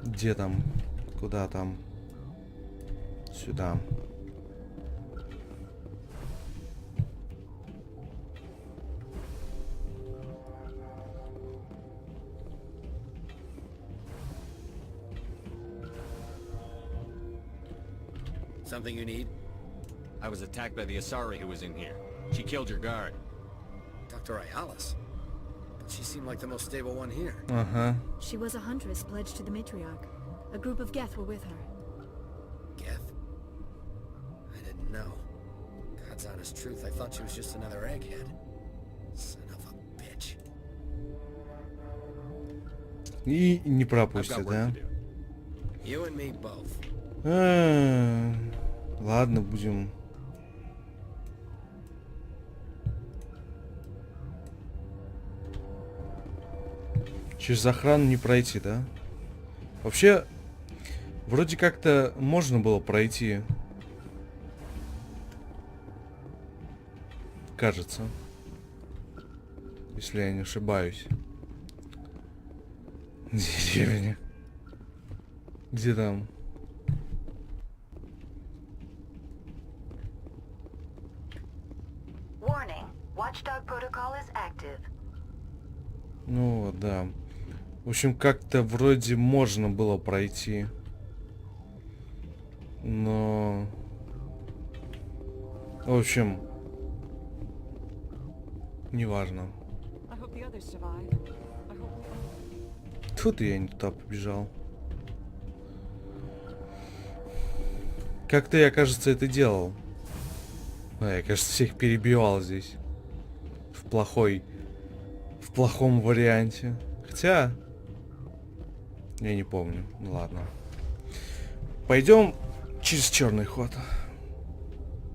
Где там? Куда там? Сюда. Something you need? I was attacked by the Asari who was in here. She killed your guard. Dr. Ayalis. But she seemed like the most stable one here. Ага. She was a huntress pledged to the matriarch. A group of Geth were with her. Geth? I didn't know. God's honest truth, I thought she was just another egghead. Son of a bitch. И не I've пропустит, got work да? to do. You and me both. Ладно, будем. Через охрану не пройти, да? Вообще, вроде как-то можно было пройти. Кажется. Если я не ошибаюсь. Деревня. Где там? Warning. Watchdog protocol is active. Ну вот, да. В общем, как-то вроде можно было пройти. Но... В общем... Неважно. Тут я не туда побежал. Как-то я, кажется, это делал. Я, кажется, всех перебивал здесь. В плохом варианте. Хотя... Я не помню. Ну ладно. Пойдем через черный ход.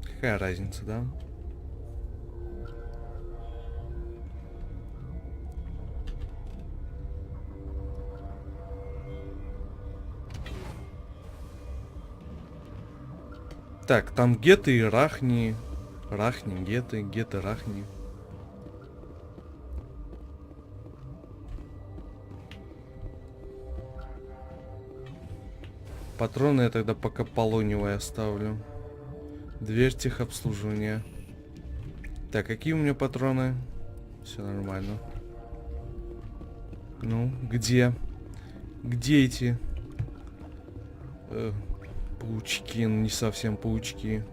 Какая разница, да? Так, там геты и рахни. Рахни, геты, геты, рахни. Патроны я тогда пока полонивые оставлю. Дверь техобслуживания. Так, какие у меня патроны? Все нормально. Ну, где? Где эти? Паучки, ну не совсем паучки.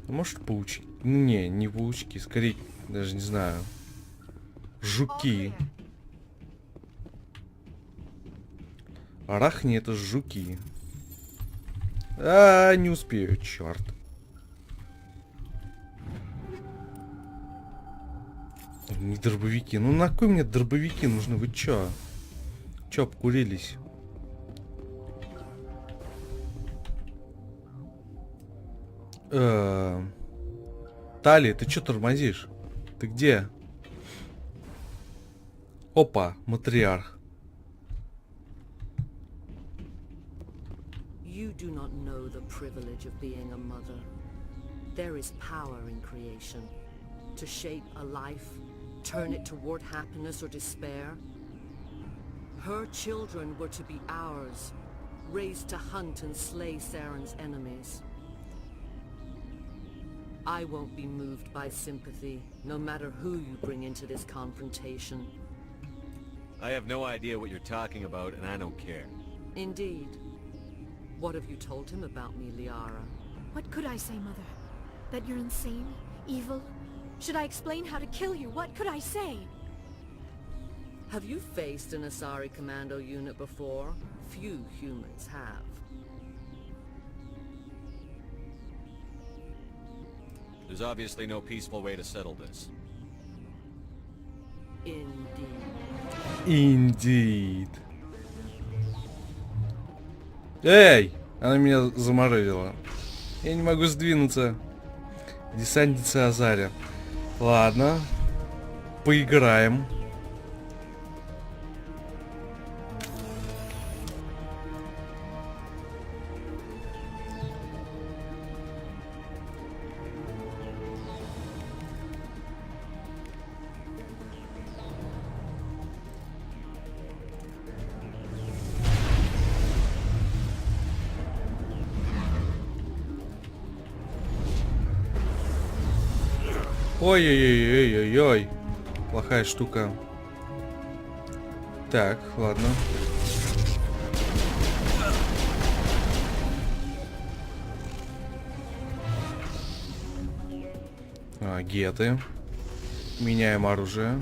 Может паучки? Не, не паучки, скорее, даже не знаю. Жуки. Арахни это жуки. Не успею, черт. Не дробовики. Ну на кой мне дробовики нужны? Вы чё? Чё, обкурились? Тали, ты чё тормозишь? Ты где? Опа, матриарх. You do not know the privilege of being a mother. There is power in creation. To shape a life, turn it toward happiness or despair. Her children were to be ours, raised to hunt and slay Saren's enemies. I won't be moved by sympathy, no matter who you bring into this confrontation. I have no idea what you're talking about, and I don't care. Indeed. What have you told him about me, Liara? What could I say, Mother? That you're insane? Evil? Should I explain how to kill you? What could I say? Have you faced an Asari commando unit before? Few humans have. There's obviously no peaceful way to settle this. Indeed. Indeed. Эй! Она меня заморозила. Я не могу сдвинуться. Десантница Азаря. Ладно. Поиграем. Ой-ой-ой-ой-ой-ой. Плохая штука. Так, ладно. Геты. Меняем оружие.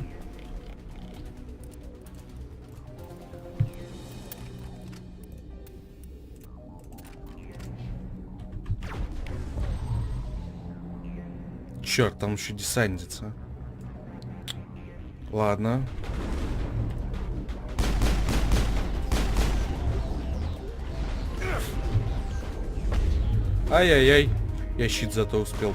Черт, там еще десантница. Ладно. Ай-яй-яй. Я щит зато успел.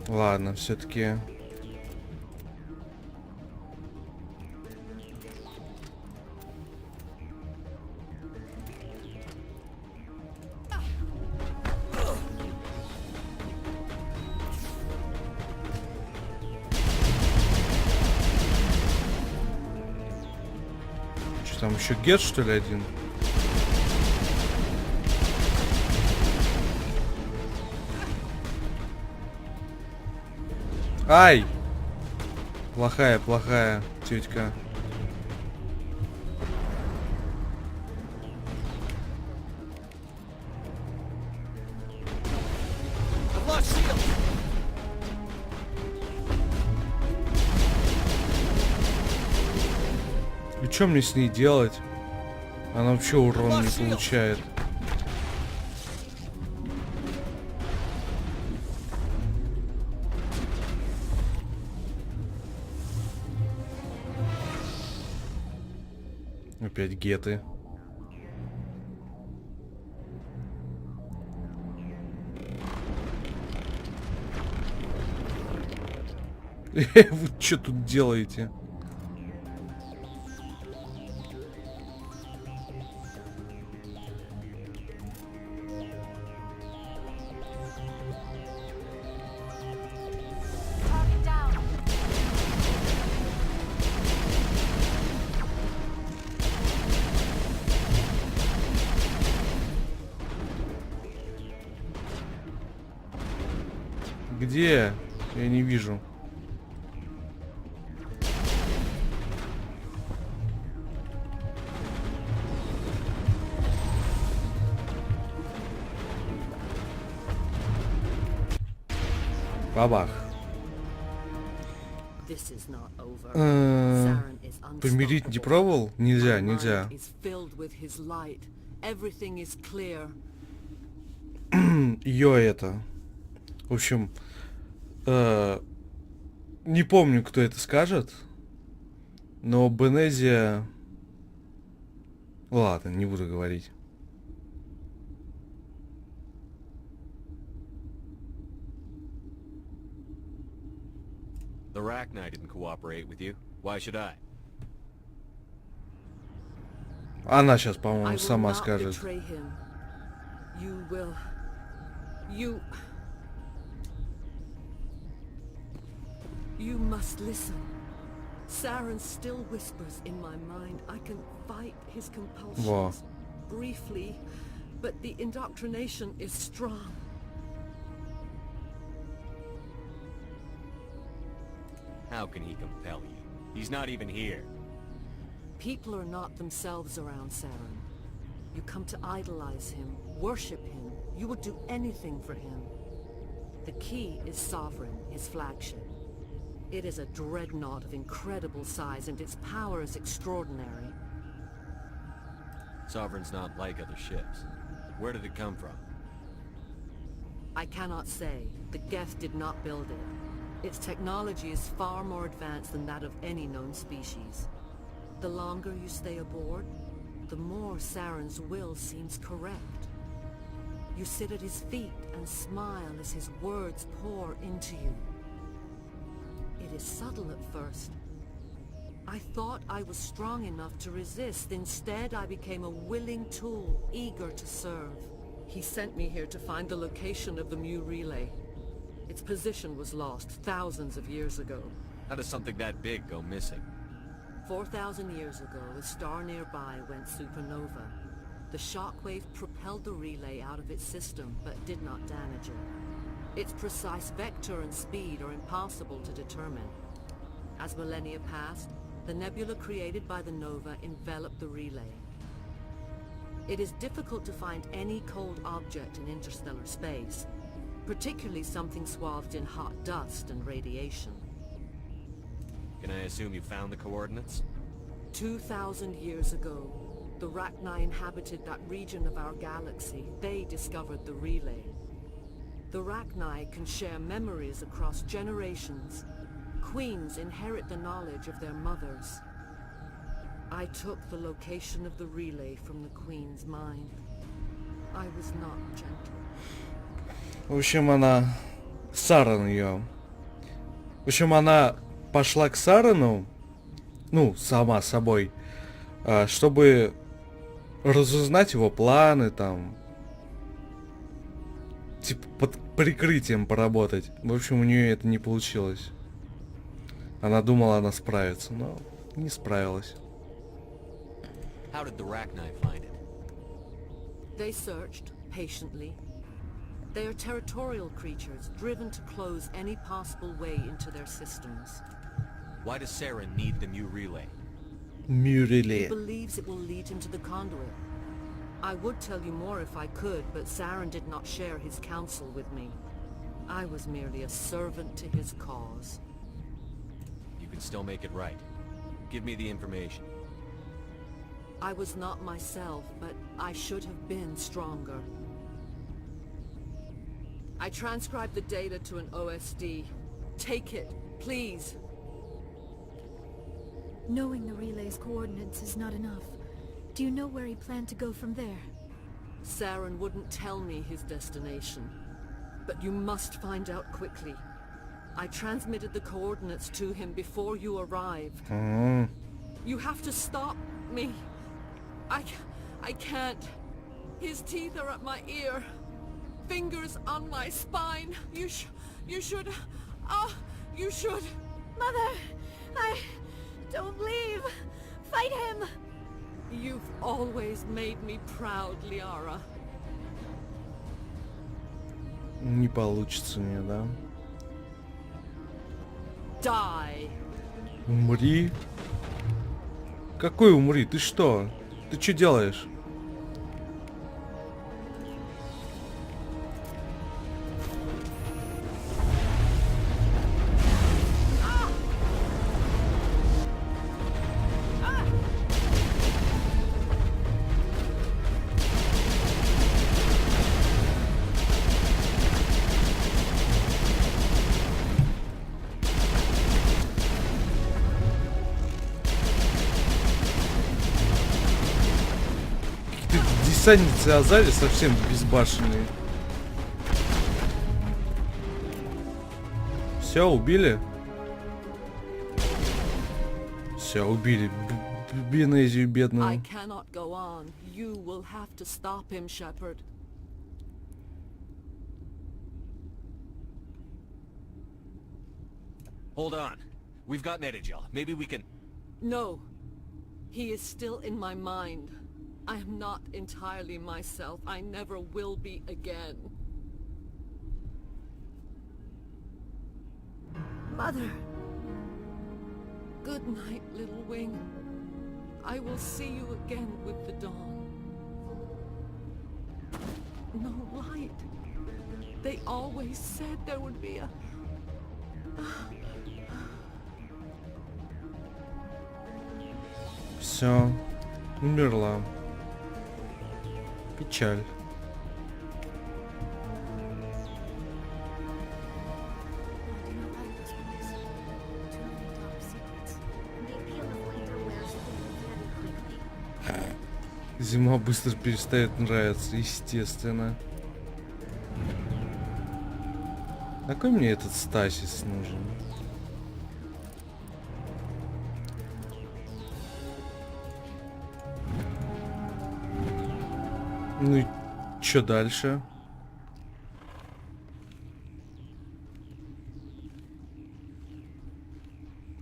Ладно, все-таки. Что там еще гет, что ли, один? Ай! Плохая, плохая тетка. И что мне с ней делать? Она вообще урон не получает. Опять геты. Вы что тут делаете? Target down. Где? Я не вижу. Бабах. This is not over. Э, Saren is Помирить не unstoppable. пробовал? Нельзя, My нельзя. mind is filled with his light. Everything is clear. Ее это. В общем, не помню, кто это скажет, но Бенезия... Ладно, не буду говорить. The Rachni didn't cooperate with you. Why should I? Она сейчас, I по-моему, will сама not скажет. betray him. You will. You must listen. Saren still whispers in my mind. I can fight his compulsions. Во. Briefly, but the indoctrination is strong. How can he compel you? He's not even here. People are not themselves around Saren. You come to idolize him, worship him. You would do anything for him. The key is Sovereign, his flagship. It is a dreadnought of incredible size, and its power is extraordinary. Sovereign's not like other ships. Where did it come from? I cannot say. The Geth did not build it. Its technology is far more advanced than that of any known species. The longer you stay aboard, the more Saren's will seems correct. You sit at his feet and smile as his words pour into you. It is subtle at first. I thought I was strong enough to resist. Instead, I became a willing tool, eager to serve. He sent me here to find the location of the Mu relay. Its position was lost thousands of years ago. How does something that big go missing? 4,000 years ago, a star nearby went supernova. The shockwave propelled the relay out of its system, but did not damage it. Its precise vector and speed are impossible to determine. As millennia passed, the nebula created by the nova enveloped the relay. It is difficult to find any cold object in interstellar space, particularly something swathed in hot dust and radiation. Can I assume you found the coordinates? 2,000 years ago, the Rachni inhabited that region of our galaxy. They discovered the relay. The Rachni can share memories across generations. Queens inherit the knowledge of their mothers. I took the location of the relay from the Queen's mind. I was not gentle. В общем, она... Саран ее. В общем, она пошла к Сарану, ну, сама собой, чтобы разузнать его планы, там, типа, под прикрытием поработать. В общем, у нее это не получилось. Она думала, она справится, но не справилась. How did the Rachni find it? They searched, patiently. They are territorial creatures, driven to close any possible way into their systems. Why does Saren need the new relay? He Мюриле. believes it will lead him to the conduit. I would tell you more if I could, but Saren did not share his counsel with me. I was merely a servant to his cause. You can still make it right. Give me the information. I was not myself, but I should have been stronger. I transcribed the data to an OSD. Take it, please. Knowing the relay's coordinates is not enough. Do you know where he planned to go from there? Saren wouldn't tell me his destination. But you must find out quickly. I transmitted the coordinates to him before you arrived. You have to stop me. I can't. His teeth are at my ear. Fingers on my spine. You should... you should... Mother! Don't leave! Fight him! You've always made me proud, Liara. Не получится у нее, да? Die. Умри. Какой умри? Ты что? Ты что делаешь? Десантницы Азари совсем безбашенные. Все, убили? Все, убили. Бенезию I бедную. cannot go on. You will have to stop him, Shepard. Hold on. We've got Metagel. Maybe we can... No. He is still in my mind. I am not entirely myself. I never will be again. Mother! Good night, little wing. I will see you again with the dawn. No light. They always said there would be a... Все, умерла. Печаль. I do not like this place. Too many top secrets. Maybe a little underwear so they can get it quickly. Зима быстро перестает нравиться, естественно. На кой мне этот стасис нужен? Ну и чё дальше?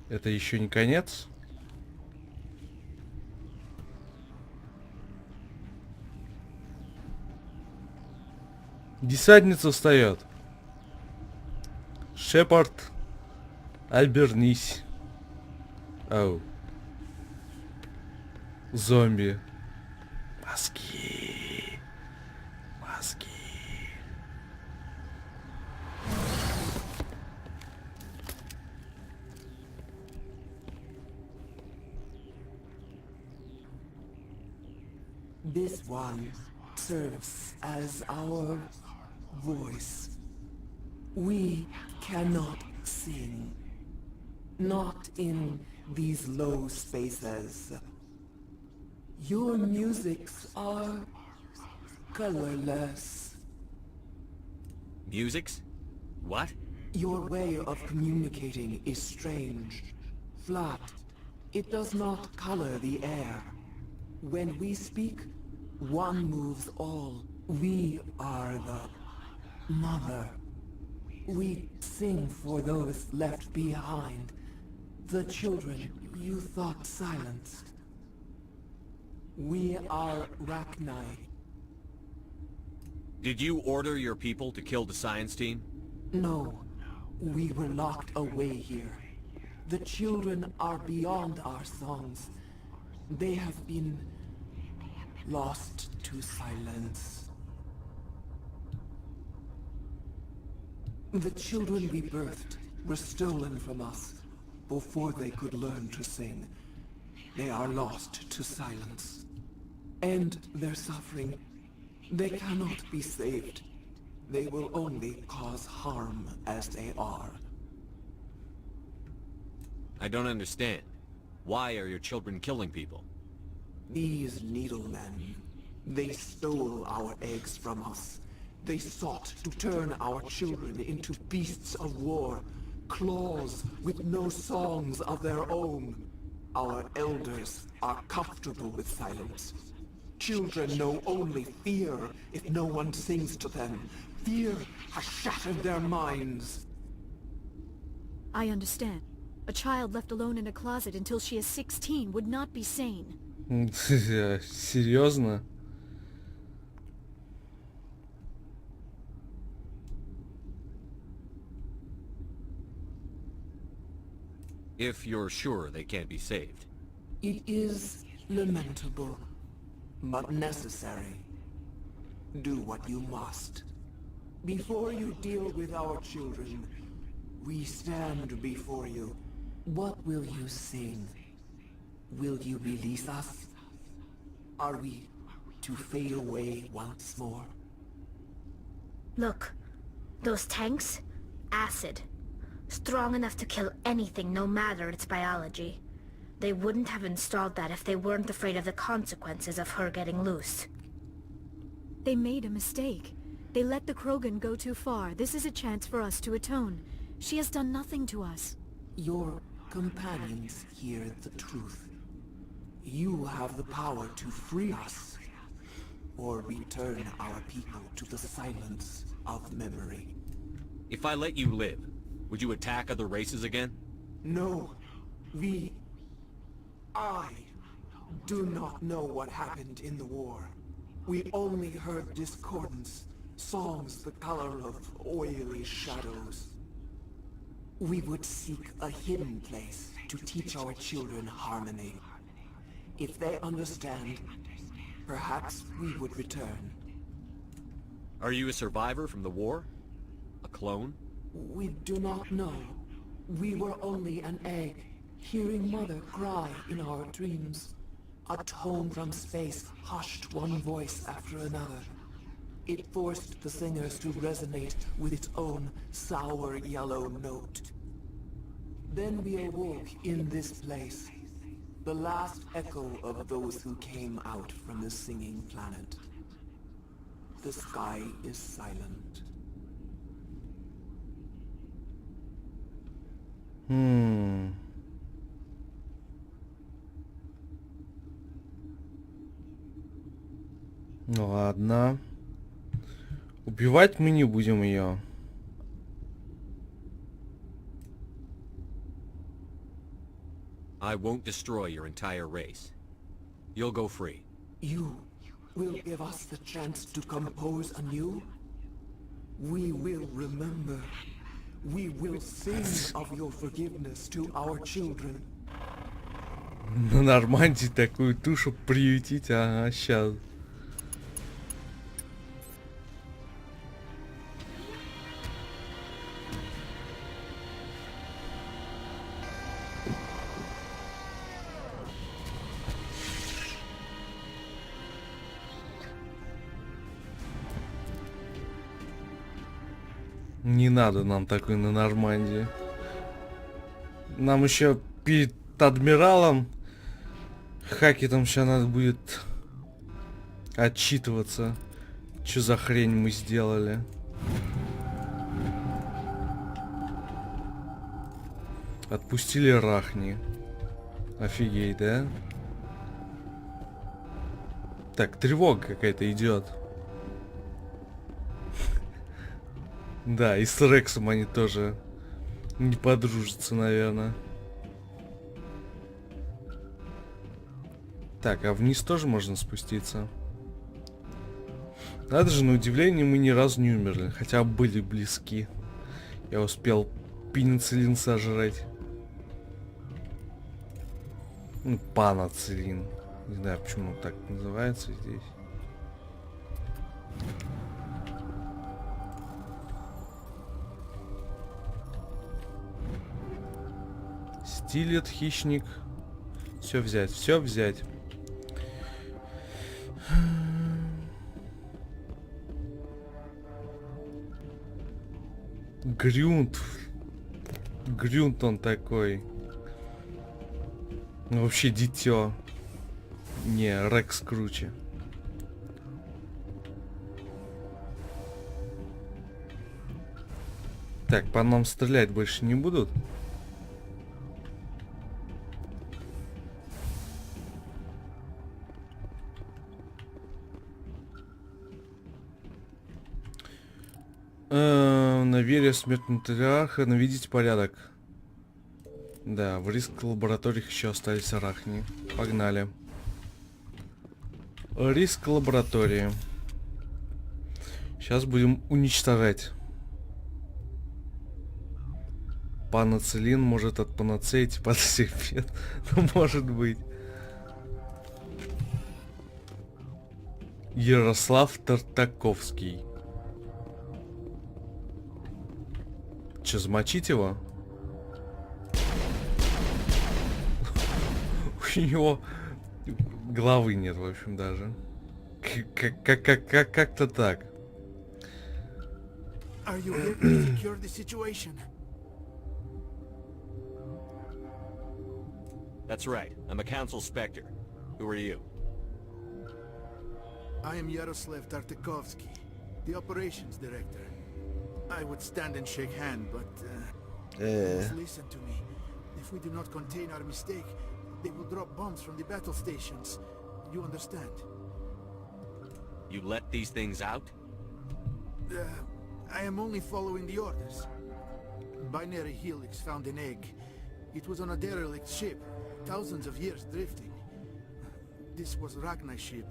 Это еще не конец? Десантница встает. Шепард, обернись. Оу. Зомби. Мозги. Мозги. This one serves as our voice. We cannot sing. Not in these low spaces. Your musics are colorless. Musics? What? Your way of communicating is strange. Flat. It does not color the air. When we speak, one moves all. We are the mother. We sing for those left behind. The children you thought silenced. We are Rachni. Did you order your people to kill the science team? No, we were locked away here. The children are beyond our songs. They have been lost to silence. The children we birthed were stolen from us before they could learn to sing. They are lost to silence. And their suffering, they cannot be saved. They will only cause harm as they are. I don't understand. Why are your children killing people? These needlemen, they stole our eggs from us. They sought to turn our children into beasts of war, claws with no songs of their own. Our elders are comfortable with silence. Children know only fear if no one sings to them. Fear has shattered their minds. I understand. A child left alone in a closet until she is 16 would not be sane. Серьезно? If you're sure they can't be saved. It is lamentable, but necessary. Do what you must. Before you deal with our children, we stand before you. What will you sing? Will you release us? Are we to fade away once more? Look, those tanks? Acid. Strong enough to kill anything, no matter its biology. They wouldn't have installed that if they weren't afraid of the consequences of her getting loose. They made a mistake. They let the Krogan go too far. This is a chance for us to atone. She has done nothing to us. Your companions hear the truth. You have the power to free us, or return our people to the silence of memory. If I let you live, would you attack other races again? No, I do not know what happened in the war. We only heard discordance, songs the color of oily shadows. We would seek a hidden place to teach our children harmony. If they understand, perhaps we would return. Are you a survivor from the war? A clone? We do not know. We were only an egg, hearing Mother cry in our dreams. A tone from space hushed one voice after another. It forced the singers to resonate with its own sour yellow note. Then we awoke in this place, the last echo of those who came out from the singing planet. The sky is silent. Ну ладно. Убивать мы не будем ее. I won't destroy your entire race. You'll go free. You will give us the chance to compose anew? We will remember. We will sing of your forgiveness to our children. На Нормандии такую тушу приютить, ага, сейчас. Не надо нам такой на Нормандии. Нам еще перед адмиралом Хакетом сейчас надо будет отчитываться, что за хрень мы сделали. Отпустили Рахни. Офигеть, да? Так, тревога какая-то идет. Да, и с Рексом они тоже не подружатся, наверное. Так, а вниз тоже можно спуститься? Надо же, на удивление мы ни разу не умерли. Хотя были близки. Я успел пенициллин сожрать. Ну, панациллин. Не знаю, почему он так называется здесь. Стилет, хищник. Все взять, все взять. Грюнт. Грюнт он такой. Ну, вообще дитё. Не, Рекс круче. Так, по нам стрелять больше не будут? На вере смертного патриарха наведите порядок. Да, в риск лабораториях еще остались арахни. Погнали. Риск лаборатории. Сейчас будем уничтожать. Панацилин может от панацеи типа от всех бед. Ну, может быть. Ярослав Тартаковский. Че, замочить его? У него головы нет, в общем, даже. Как-то так. Are you here to secure the situation? That's right. I'm a council specter. Who are you? I am Yaroslav Tartakovsky, the operations director. I would stand and shake hand, but please listen to me. If we do not contain our mistake, they will drop bombs from the battle stations. You understand? You let these things out? I am only following the orders. Binary Helix found an egg. It was on a derelict ship, thousands of years drifting. This was Ragnar's ship.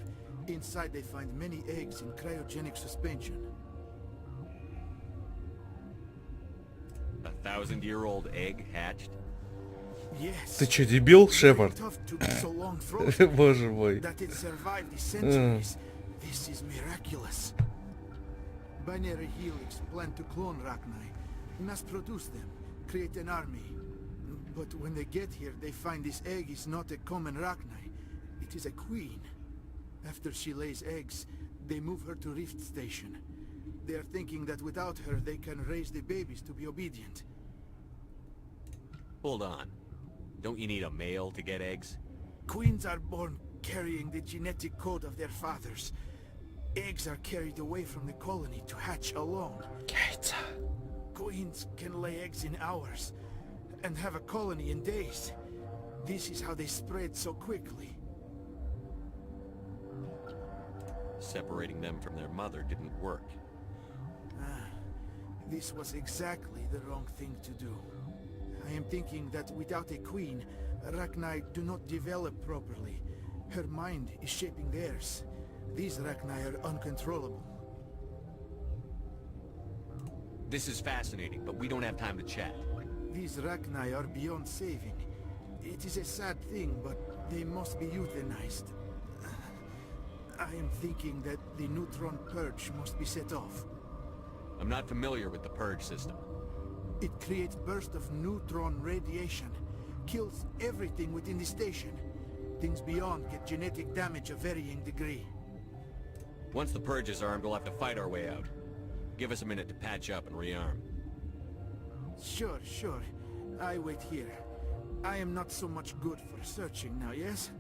Inside they find many eggs in cryogenic suspension. 1,000-year-old egg hatched? Yes. Ты че, дебил, Шепард? Tough to be so long frozen. Боже мой. That it survived the centuries. This is miraculous. Binary Helix planned to clone Ragnar, mass produce them, create an army. But when they get here, they find this egg is not a common Ragnar. It is a queen. After she lays eggs, they move her to Rift Station. They are thinking that without her, they can raise the babies to be obedient. Hold on. Don't you need a male to get eggs? Queens are born carrying the genetic code of their fathers. Eggs are carried away from the colony to hatch alone. Яйца. Queens can lay eggs in hours and have a colony in days. This is how they spread so quickly. Separating them from their mother didn't work. This was exactly the wrong thing to do. I am thinking that without a queen, Ragnar do not develop properly. Her mind is shaping theirs. These Ragnar are uncontrollable. This is fascinating, but we don't have time to chat. These Rachni are beyond saving. It is a sad thing, but they must be euthanized. I am thinking that the neutron purge must be set off. I'm not familiar with the purge system. It creates bursts of neutron radiation, kills everything within the station. Things beyond get genetic damage of varying degree. Once the purge is armed, we'll have to fight our way out. Give us a minute to patch up and rearm. Sure. I wait here. I am not so much good for searching now, yes?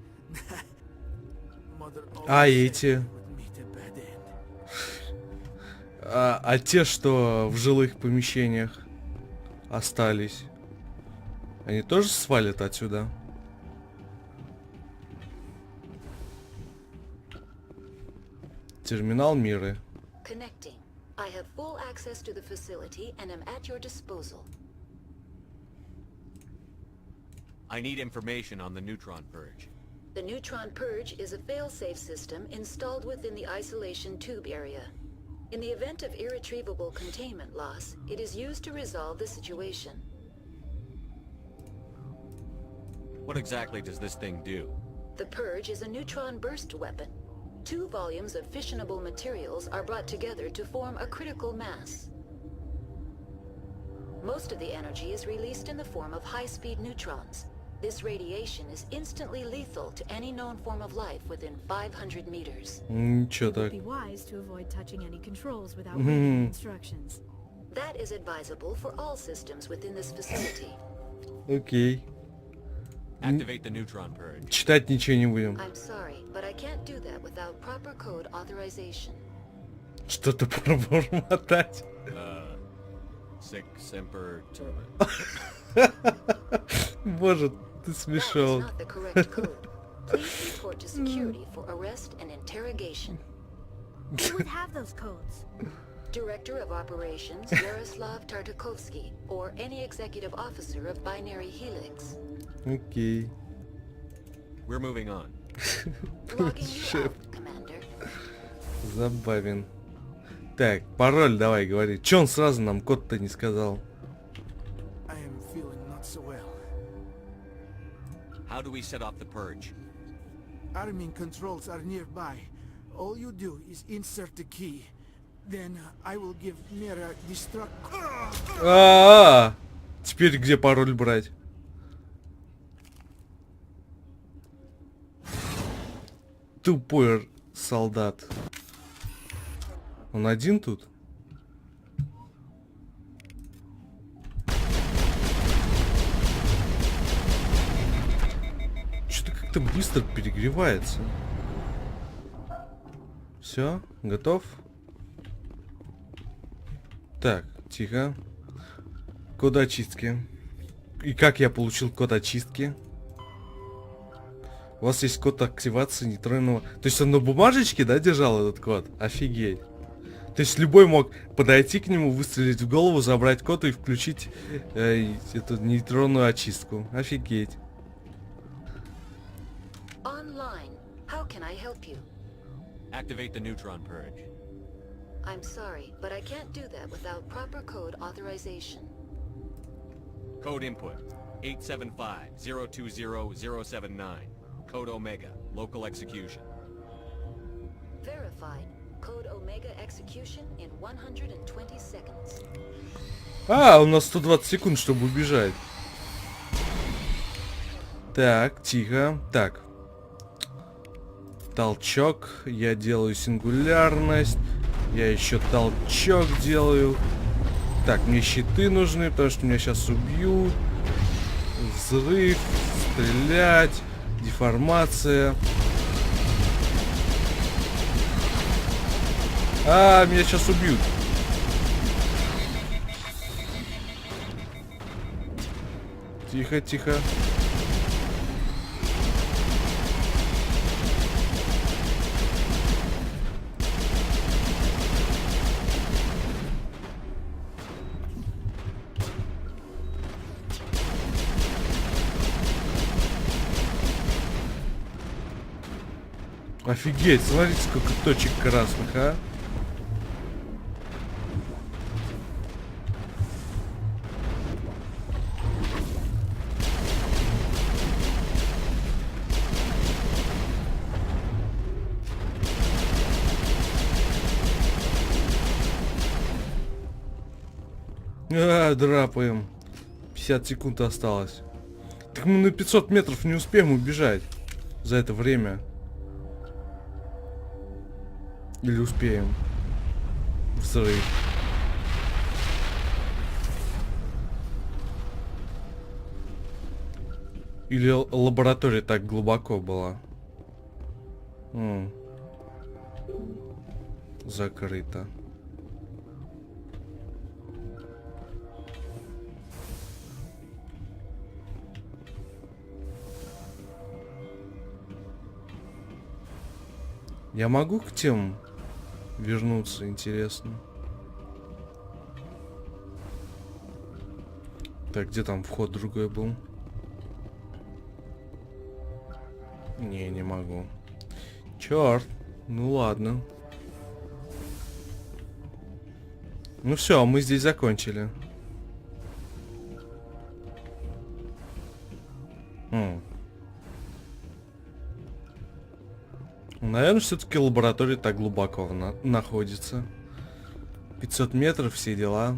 Mother always said we would meet a bad end. А те, что в жилых помещениях остались, они тоже свалят отсюда? Терминал Миры. Connecting. I have full access to the facility and am at your disposal. I need information on the neutron purge. The neutron purge is a fail-safe system installed within the isolation tube area. In the event of irretrievable containment loss, it is used to resolve the situation. What exactly does this thing do? The purge is a neutron burst weapon. 2 volumes of fissionable materials are brought together to form a critical mass. Most of the energy is released in the form of high-speed neutrons. This radiation is instantly lethal to any known form of life within 500 meters. Ничего It would так. be wise to avoid touching any controls without reading the instructions. That is advisable for all systems within this facility. Окей. Activate the neutron purge. Читать ничего не будем. I'm sorry, but I can't do that without proper code authorization. Что-то пробормотать. Sic semper Боже, ты That is смешон. not the correct code. Please report to security for arrest and interrogation. Who would have those codes? Director of Operations Yaroslav Tartakovsky, or any executive officer of Binary Helix. Окей. We're moving on. Logging you Шеф out, Commander. забавен. Так, пароль давай говори. Че он сразу нам код-то не сказал? I am feeling not so well. How do we set off the purge? Arming controls are nearby. All you do is insert the key. Then I will give Mira destruct. А-а-а! Теперь где пароль брать? Тупой солдат. Он один тут? Что-то как-то быстро перегревается. Все, готов? Так, тихо. Код очистки. И как я получил код очистки? У вас есть код активации нейтронного... То есть он на бумажечке, да, держал этот код? Офигеть. То есть любой мог подойти к нему, выстрелить в голову, забрать код и включить эту нейтронную очистку. Офигеть. Online. How can I help you? Activate the neutron purge. I'm sorry, but I can't do that without proper code authorization. Code input 875-020-079. Code Omega. Local execution. Verified. Code Omega execution in 120 seconds. А, у нас 120 секунд, чтобы убежать. Так, тихо. Так. Толчок. Я делаю сингулярность. Я еще толчок делаю. Так, мне щиты нужны, потому что меня сейчас убьют. Взрыв. Стрелять. Деформация. А, меня сейчас убьют. Тихо, тихо. Офигеть, смотрите, сколько точек красных, а. Драпаем. 50 секунд осталось. Так мы на 500 метров не успеем убежать за это время. Или успеем? Взрыв. Или лаборатория так глубоко была? Закрыто. Я могу к тем вернуться, интересно. Так, где там вход другой был? Не могу. Черт. Ну ладно. Ну все, мы здесь закончили. Наверное, все-таки лаборатория так глубоко находится. 500 метров, все дела.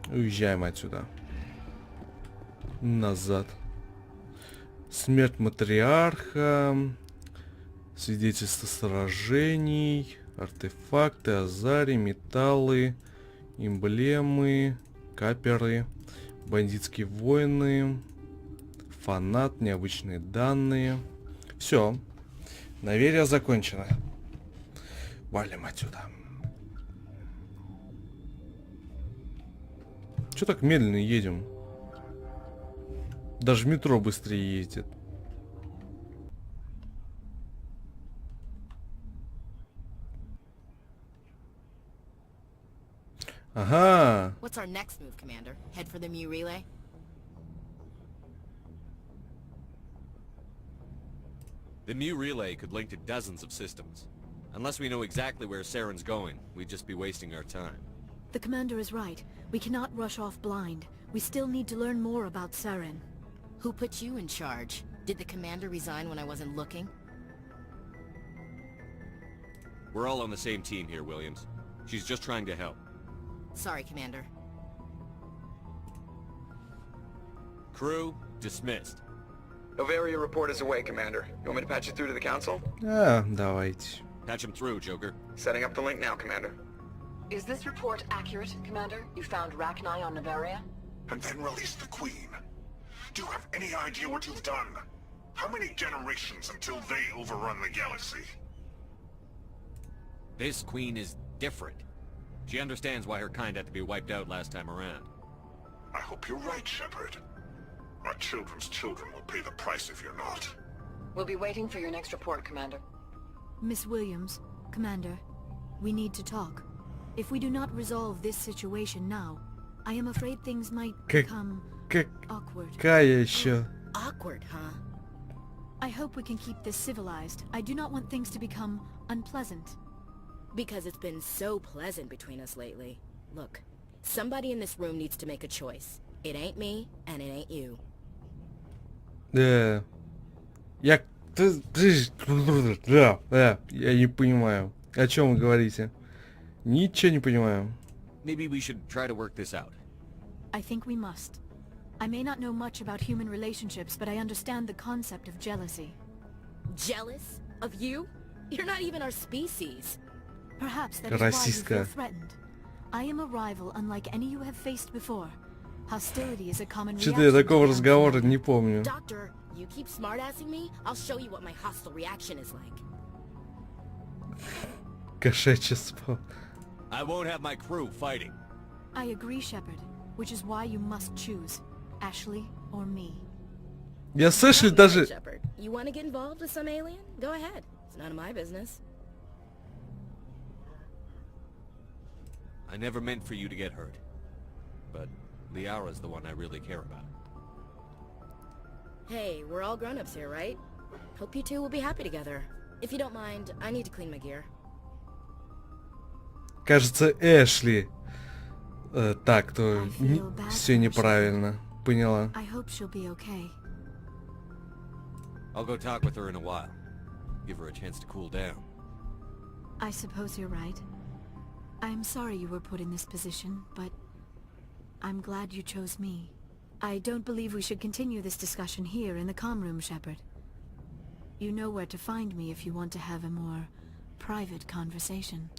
Уезжаем отсюда. Назад. Смерть матриарха. Свидетельство сражений. Артефакты, азари, металлы. Эмблемы. Каперы. Бандитские войны. Фанат, необычные данные. Все. Наверие закончено. Валим отсюда. Че так медленно едем? Даже метро быстрее ездит. Ага. What's our next move, Commander? Head for the Mu relay? The Mu relay could link to dozens of systems. Unless we know exactly where Saren's going, we'd just be wasting our time. The commander is right. We cannot rush off blind. We still need to learn more about Saren. Who put you in charge? Did the commander resign when I wasn't looking? We're all on the same team here, Williams. She's just trying to help. Sorry, Commander. Crew, dismissed. Novaria report is away, Commander. You want me to patch it through to the Council? Давайте. Patch him through, Joker. Setting up the link now, Commander. Is this report accurate, Commander? You found Rachni on Novaria? And then released the Queen. Do you have any idea what you've done? How many generations until they overrun the galaxy? This Queen is different. She understands why her kind had to be wiped out last time around. I hope you're right, Shepard. Our children's children will pay the price if you're not. We'll be waiting for your next report, Commander. Miss Williams, Commander, we need to talk. If we do not resolve this situation now, I am afraid things might become awkward. Awkward, huh? I hope we can keep this civilized. I do not want things to become unpleasant. Because it's been so pleasant between us lately. Look, somebody in this room needs to make a choice. It ain't me, and it ain't you. Я не понимаю. О чем вы говорите? Ничего не понимаю. Maybe we should try to work this out. I think we must. I may not know much about human relationships, but I understand the concept of jealousy. Jealous? Of you? You're not even our species. Perhaps that is why you feel threatened. I am a rival unlike any you have faced before. Hostility is a common reaction. Что-то я такого разговора не помню. Doctor, you keep smartassing me, I'll show you what my hostile reaction is like. Кошачество. I won't have my crew fighting. I agree, Shepard, which is why you must choose Ashley or me. Я с Эшли даже... Shepard, you want to get involved with some alien? Go ahead. It's none of my business. I never meant for you to get hurt. But Liara's the one I really care about. Hey, we're all grown-ups here, right? Hope you two will be happy together. If you don't mind, I need to clean my gear. Кажется, Эшли. Так, то все неправильно. Поняла. I hope she'll be okay. I'll go talk with her in a while. Give her a chance to cool down. I suppose you're right. I'm sorry you were put in this position, but I'm glad you chose me. I don't believe we should continue this discussion here in the comm room, Shepard. You know where to find me if you want to have a more private conversation.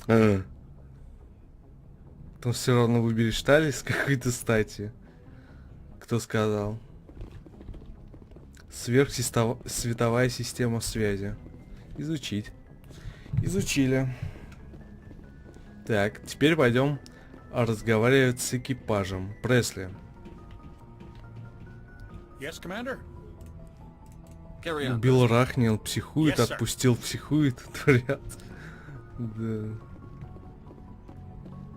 Потом все равно выберешь Тали с какой-то стати. Кто сказал? Сверхсветовая система связи. Изучить. Изучили. Так, теперь пойдем разговаривать с экипажем. Пресли. Yes, Commander? Убил Рахнил, психует, Yes, sir. отпустил, психует, творят. Да.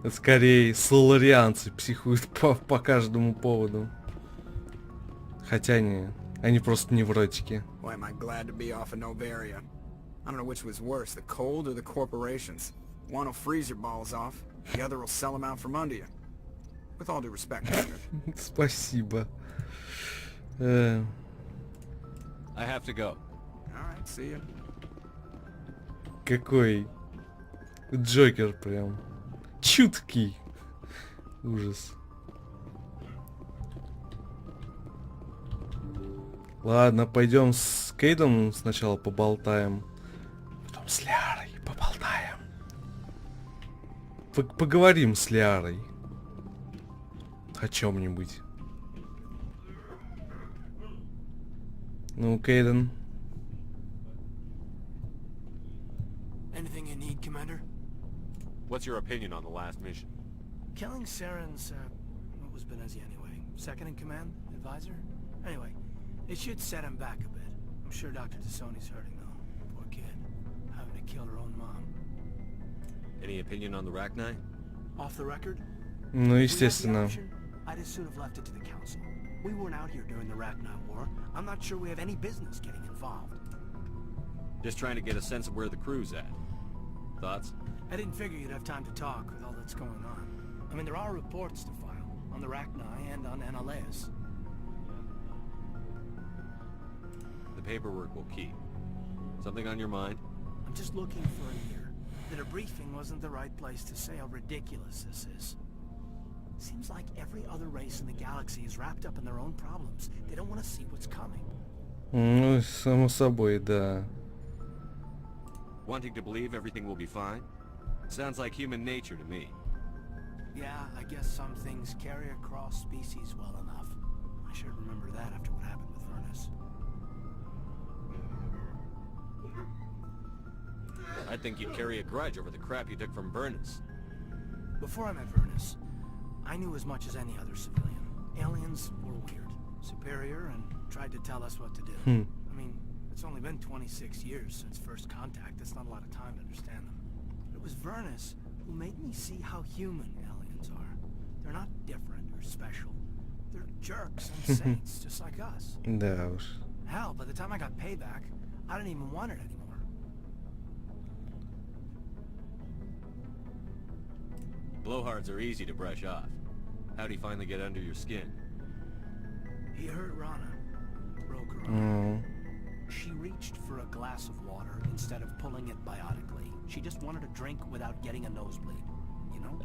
Скорее, соларианцы психуют по каждому поводу. Хотя они просто невротики. Boy, am I glad to be off of Novaria. I don't know which was worse, the cold or the corporations. One will freeze your balls off, the other will sell them out from under you. With all due respect, Commander. Спасибо. I have to go. Alright, see ya. Какой Джокер прям. Чуткий. Ужас. Ладно, пойдем с Кейдом сначала поболтаем. Потом с Лиарой поболтаем. Поговорим с Лиарой. О чем-нибудь. Ну, Кейден. Anything you need, Commander? What's your opinion on the last mission? Killing Saren's, what was Benezi anyway? Second in command? Advisor? Anyway, it should set him back a bit. I'm sure Dr. Tassoni's hurting though. Poor kid. Having to kill her own mom. Any opinion on the Rachni? Off the record? Ну, естественно. I'd as soon have left it to the council. We weren't out here during the Rachni War. I'm not sure we have any business getting involved. Just trying to get a sense of where the crew's at. Thoughts? I didn't figure you'd have time to talk with all that's going on. I mean, there are reports to file on the Rachni and on Annaleus. The paperwork will keep. Something on your mind? I'm just looking for an ear. The debriefing wasn't the right place to say how ridiculous this is. Seems like every other race in the galaxy is wrapped up in their own problems. They don't want to see what's coming. Ну, само собой, да. Wanting to believe everything will be fine? Sounds like human nature to me. Yeah, I guess some things carry across species well enough. I should remember that after what happened with Vernus. I think you'd carry a grudge over the crap you took from Burnus. Before I met Vernus, I knew as much as any other civilian. Aliens were weird, superior, and tried to tell us what to do. I mean, it's only been 26 years since first contact. That's not a lot of time to understand them. But it was Vernus who made me see how human aliens are. They're not different or special. They're jerks and saints, just like us. Да уж. Hell, by the time I got payback, I didn't even want it anymore. Blowhards are easy to brush off. How'd he finally get under your skin? He hurt Rana. Broke her arm. She reached for a glass of water instead of pulling it biotically. She just wanted a drink without getting a nosebleed. You know?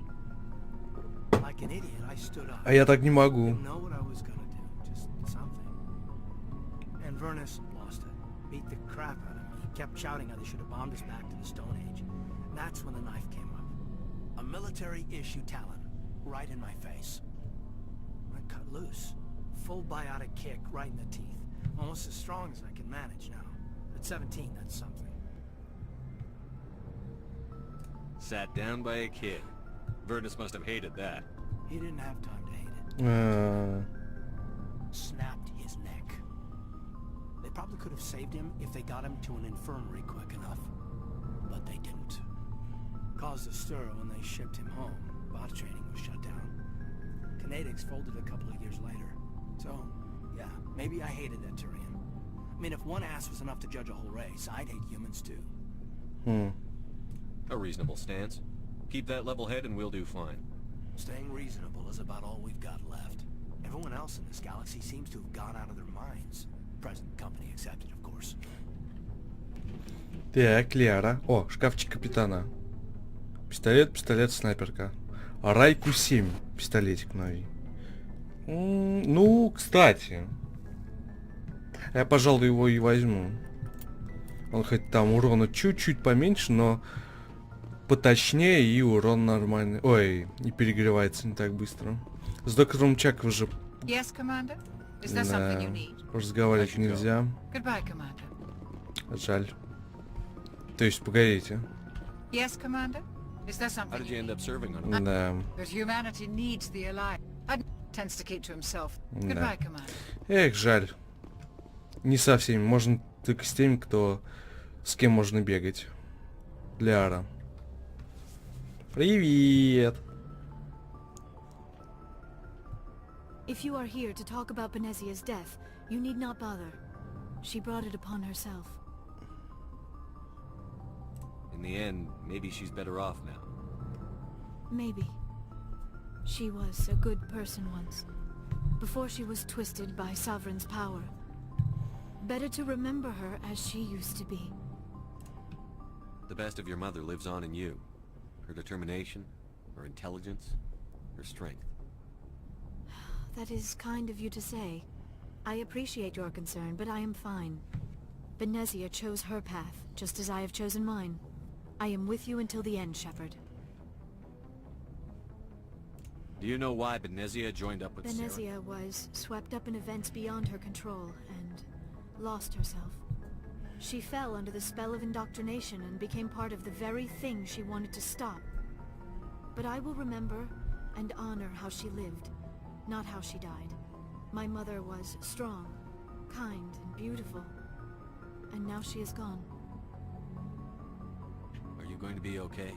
Like an idiot, I stood up. А я так не могу. Didn't know what I was gonna do. Just something. And Vernus lost it. Beat the crap out of me. He kept shouting how they should have bombed us back to the Stone Age. That's when the knife came up. A military-issue talon. Right in my face. I cut loose. Full biotic kick right in the teeth. Almost as strong as I can manage now. At 17, that's something. Sat down by a kid. Vernus must have hated that. He didn't have time to hate it. Snapped his neck. They probably could have saved him if they got him to an infirmary quick enough. But they didn't. Caused a stir when they shipped him home. Bot training was shut down. Kinetics folded a couple of years later. So, yeah, maybe I hated that Tyrian. I mean, if one ass was enough to judge a whole race, I'd hate humans too. A reasonable stance. Keep that level head and we'll do fine. Staying reasonable is about all we've got left. Everyone else in this galaxy seems to have gone out of their minds. Present company accepted, of course. Так, Лиара. О, шкафчик капитана. Пистолет, снайперка. Райку 7. Пистолетик новый. Ну, кстати. Я, пожалуй, его и возьму. Он хоть там урона чуть-чуть поменьше, но поточнее и урон нормальный. Ой, и перегревается не так быстро. С доктором Чак уже... Yes, Commander? Is there something you need? Разговаривать нельзя. Goodbye, Commander. Жаль. То есть, погодите. Yes, Commander? Is there How something did you you end need? up serving on it? Да. But humanity needs the alliance. Tends to keep to himself. Goodbye, Commander. Эх, жаль. Не со всеми. Можно только с теми, кто... С кем можно бегать. Ляра. Привет. If you are here to talk about Benezia's death, you need not bother. She brought it upon herself. In the end, maybe she's better off now. Maybe. She was a good person once, before she was twisted by Sovereign's power. Better to remember her as she used to be. The best of your mother lives on in you. Her determination, her intelligence, her strength. That is kind of you to say. I appreciate your concern, but I am fine. Benezia chose her path, just as I have chosen mine. I am with you until the end, Shepard. Do you know why Benezia joined up with Sarah? Benezia was swept up in events beyond her control, and lost herself. She fell under the spell of indoctrination and became part of the very thing she wanted to stop. But I will remember and honor how she lived, not how she died. My mother was strong, kind, and beautiful. And now she is gone. Are you going to be okay?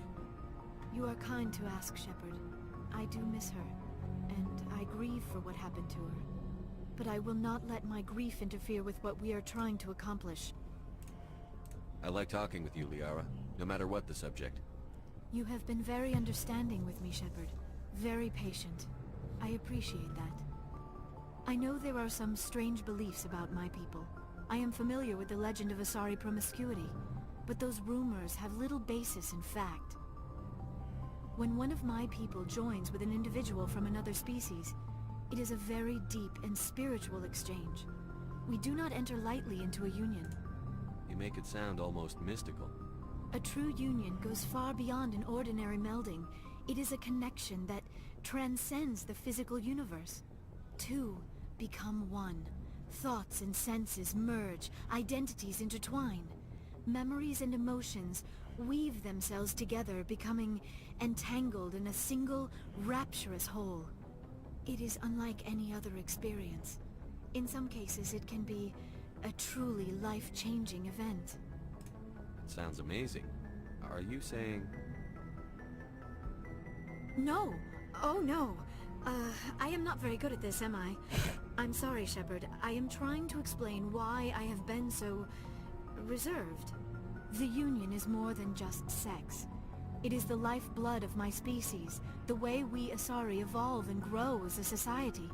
You are kind to ask, Shepard. I do miss her, and I grieve for what happened to her. But I will not let my grief interfere with what we are trying to accomplish. I like talking with you, Liara, no matter what the subject. You have been very understanding with me, Shepard. Very patient. I appreciate that. I know there are some strange beliefs about my people. I am familiar with the legend of Asari promiscuity, but those rumors have little basis in fact. When one of my people joins with an individual from another species, it is a very deep and spiritual exchange. We do not enter lightly into a union. You make it sound almost mystical. A true union goes far beyond an ordinary melding. It is a connection that transcends the physical universe. Two become one. Thoughts and senses merge, identities intertwine. Memories and emotions weave themselves together, becoming entangled in a single, rapturous whole. It is unlike any other experience. In some cases, it can be a truly life-changing event. It sounds amazing. Are you saying... No! Oh, no! I am not very good at this, am I? I'm sorry, Shepard. I am trying to explain why I have been so... reserved. The Union is more than just sex. It is the lifeblood of my species, the way we Asari evolve and grow as a society.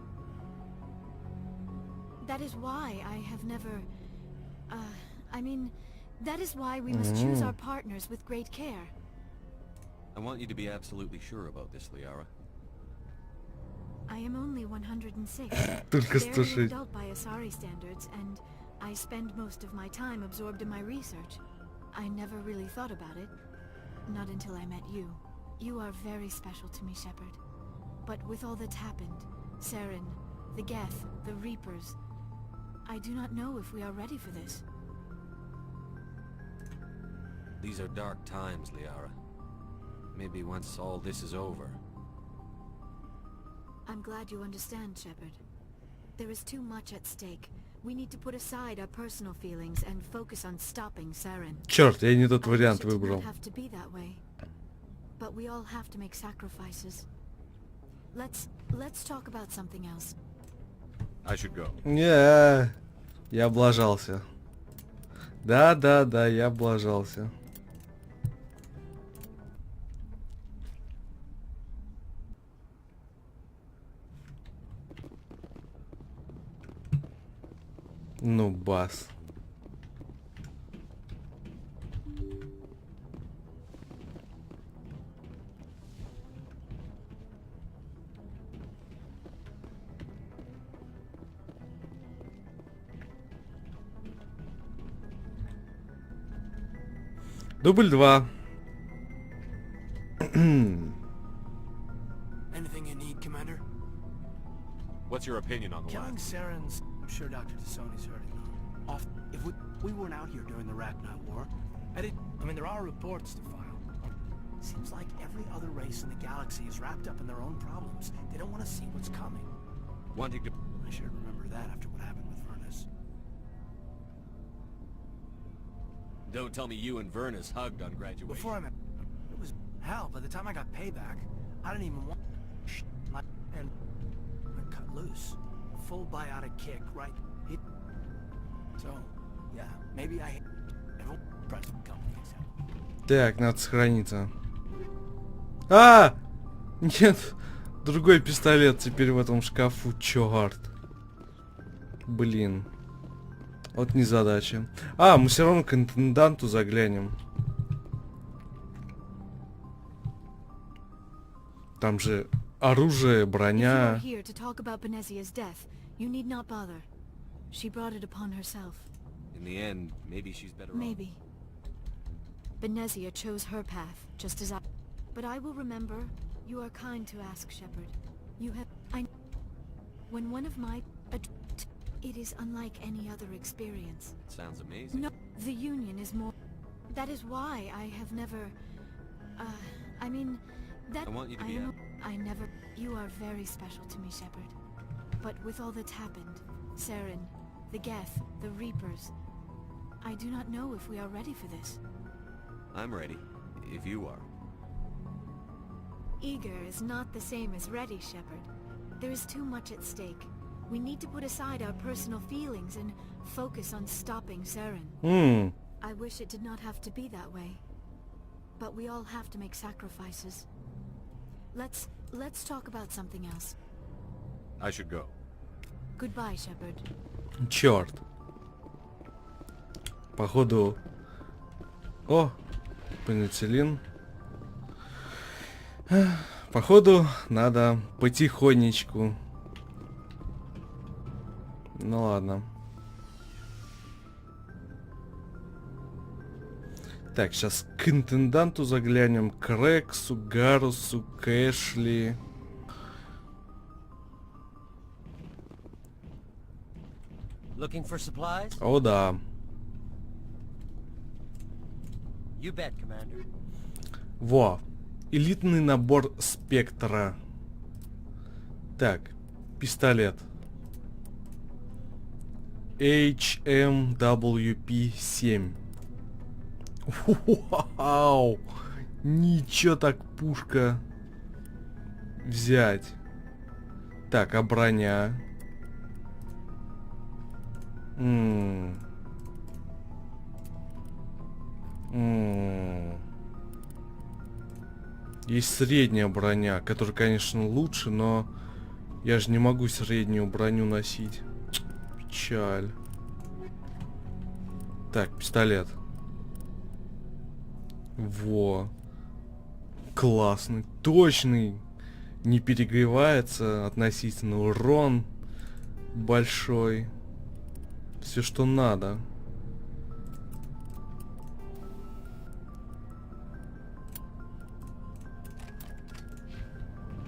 That is why I have never... that is why we must choose our partners with great care. I want you to be absolutely sure about this, Liara. I am only 106, Только barely 106. an adult by Asari standards, and I spend most of my time absorbed in my research. I never really thought about it. Not until I met you. You are very special to me, Shepard. But with all that's happened, Saren, the Geth, the Reapers, I do not know if we are ready for this. These are dark times, Liara. Maybe once all this is over. I'm glad you understand, Shepard. There is too much at stake. We need to put aside our personal feelings and focus on stopping Saren. Черт, я не тот I wish вариант it did выбрал. not have to be that way. But we all have to make sacrifices. Let's talk about something else. I should go. Не, я облажался. Да, я облажался. Ну, бас. Дубль 2. Anything you need, Commander? What's your opinion on the Killing last? Saren's... I'm sure Dr. Tassoni's heard it. If we weren't out here during the Rachni War, I mean, there are reports to file. Seems like every other race in the galaxy is wrapped up in their own problems. They don't want to see what's coming. Wanting to... I should remember that after what happened with Vernus. Don't tell me you and Vernus hugged on graduation. Before I met... It was... Hell, by the time I got payback, I didn't even want... And... I cut loose. Full biotic kick, right? So, yeah, maybe I... Present companies. Так, надо сохраниться. А! Нет! Другой пистолет теперь в этом шкафу. Чёрт. Блин. Вот незадача. А, мы все равно к интенданту заглянем. Там же оружие, броня. If you are here to talk about Benezia's death, you need not bother. She brought it upon herself. In the end, maybe she's better off. Maybe. Benezia chose her path, just as I... But I will remember, you are kind to ask, Shepard. You have... When one of my... It is unlike any other experience. Sounds amazing. No, the Union is more... That is why I have never... I mean, that... I want you to be out. I never... You are very special to me, Shepard. But with all that's happened, Saren, the Geth, the Reapers, I do not know if we are ready for this. I'm ready, if you are. Eager is not the same as ready, Shepard. There is too much at stake. We need to put aside our personal feelings and focus on stopping Saren. I wish it did not have to be that way. But we all have to make sacrifices. Let's talk about something else. I should go. Goodbye, Shepard. Черт. Походу... О! Пенициллин. Походу, надо потихонечку. Ну ладно. Так, сейчас к интенданту заглянем. К Рексу, Гарусу, Кэшли. Looking for supplies? О, да. You bet, Commander. Во. Элитный набор спектра. Так. Пистолет. HMWP-7. Вау. Ничего так пушка. Взять. Так, а броня? Есть средняя броня, которая, конечно, лучше, но я же не могу среднюю броню носить. Печаль. Так, пистолет. Во. Классный, точный. Не перегревается относительно, урон большой. Все, что надо.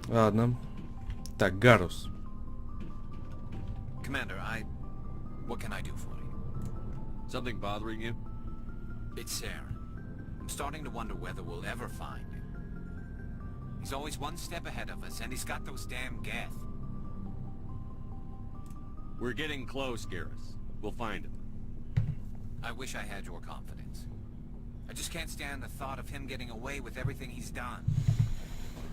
Ладно. Так, Гарус. Commander, what can I do for you? Something bothering you? It's Saren. I'm starting to wonder whether we'll ever find him. He's always one step ahead of us, and he's got those damn Geth. We're getting close, Garrus. We'll find him. I wish I had your confidence. I just can't stand the thought of him getting away with everything he's done.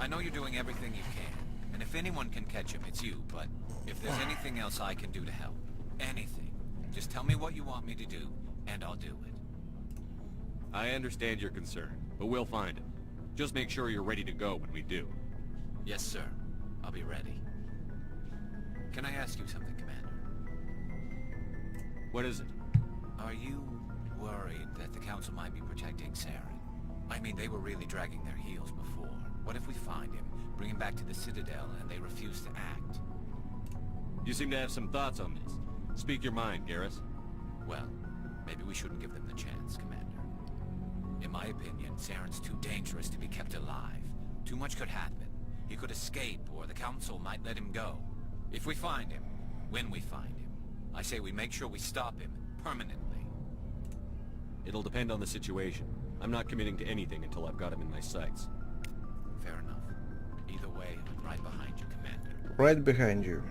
I know you're doing everything you can, and if anyone can catch him, it's you, but if there's anything else I can do to help, anything, just tell me what you want me to do, and I'll do it. I understand your concern, but we'll find him. Just make sure you're ready to go when we do. Yes, sir. I'll be ready. Can I ask you something, Commander? What is it? Are you worried that the Council might be protecting Saren? I mean, they were really dragging their heels before. What if we find him, bring him back to the Citadel, and they refuse to act? You seem to have some thoughts on this. Speak your mind, Garrus. Well, maybe we shouldn't give them the chance, Commander. In my opinion, Saren's too dangerous to be kept alive. Too much could happen. He could escape, or the Council might let him go. If we find him, when we find him, I say we make sure we stop him, permanently. It'll depend on the situation. I'm not committing to anything until I've got him in my sights. Fair enough. Either way, I'm right behind you, Commander. Right behind you.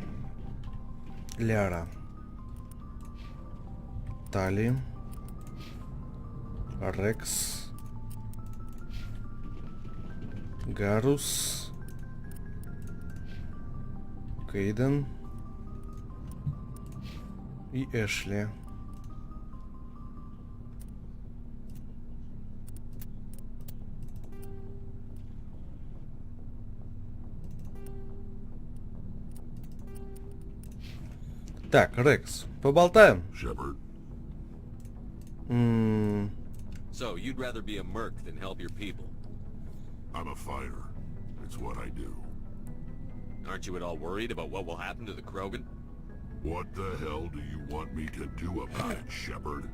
Ляра. Тали. Рекс. Гарус. Кейден. И Эшли. Так, Рекс, поболтаем? Shepard. So, you'd rather be a merc than help your people? I'm a fighter. It's what I do. Aren't you at all worried about what will happen to the Krogan? What the hell do you want me to do about it, Shepard?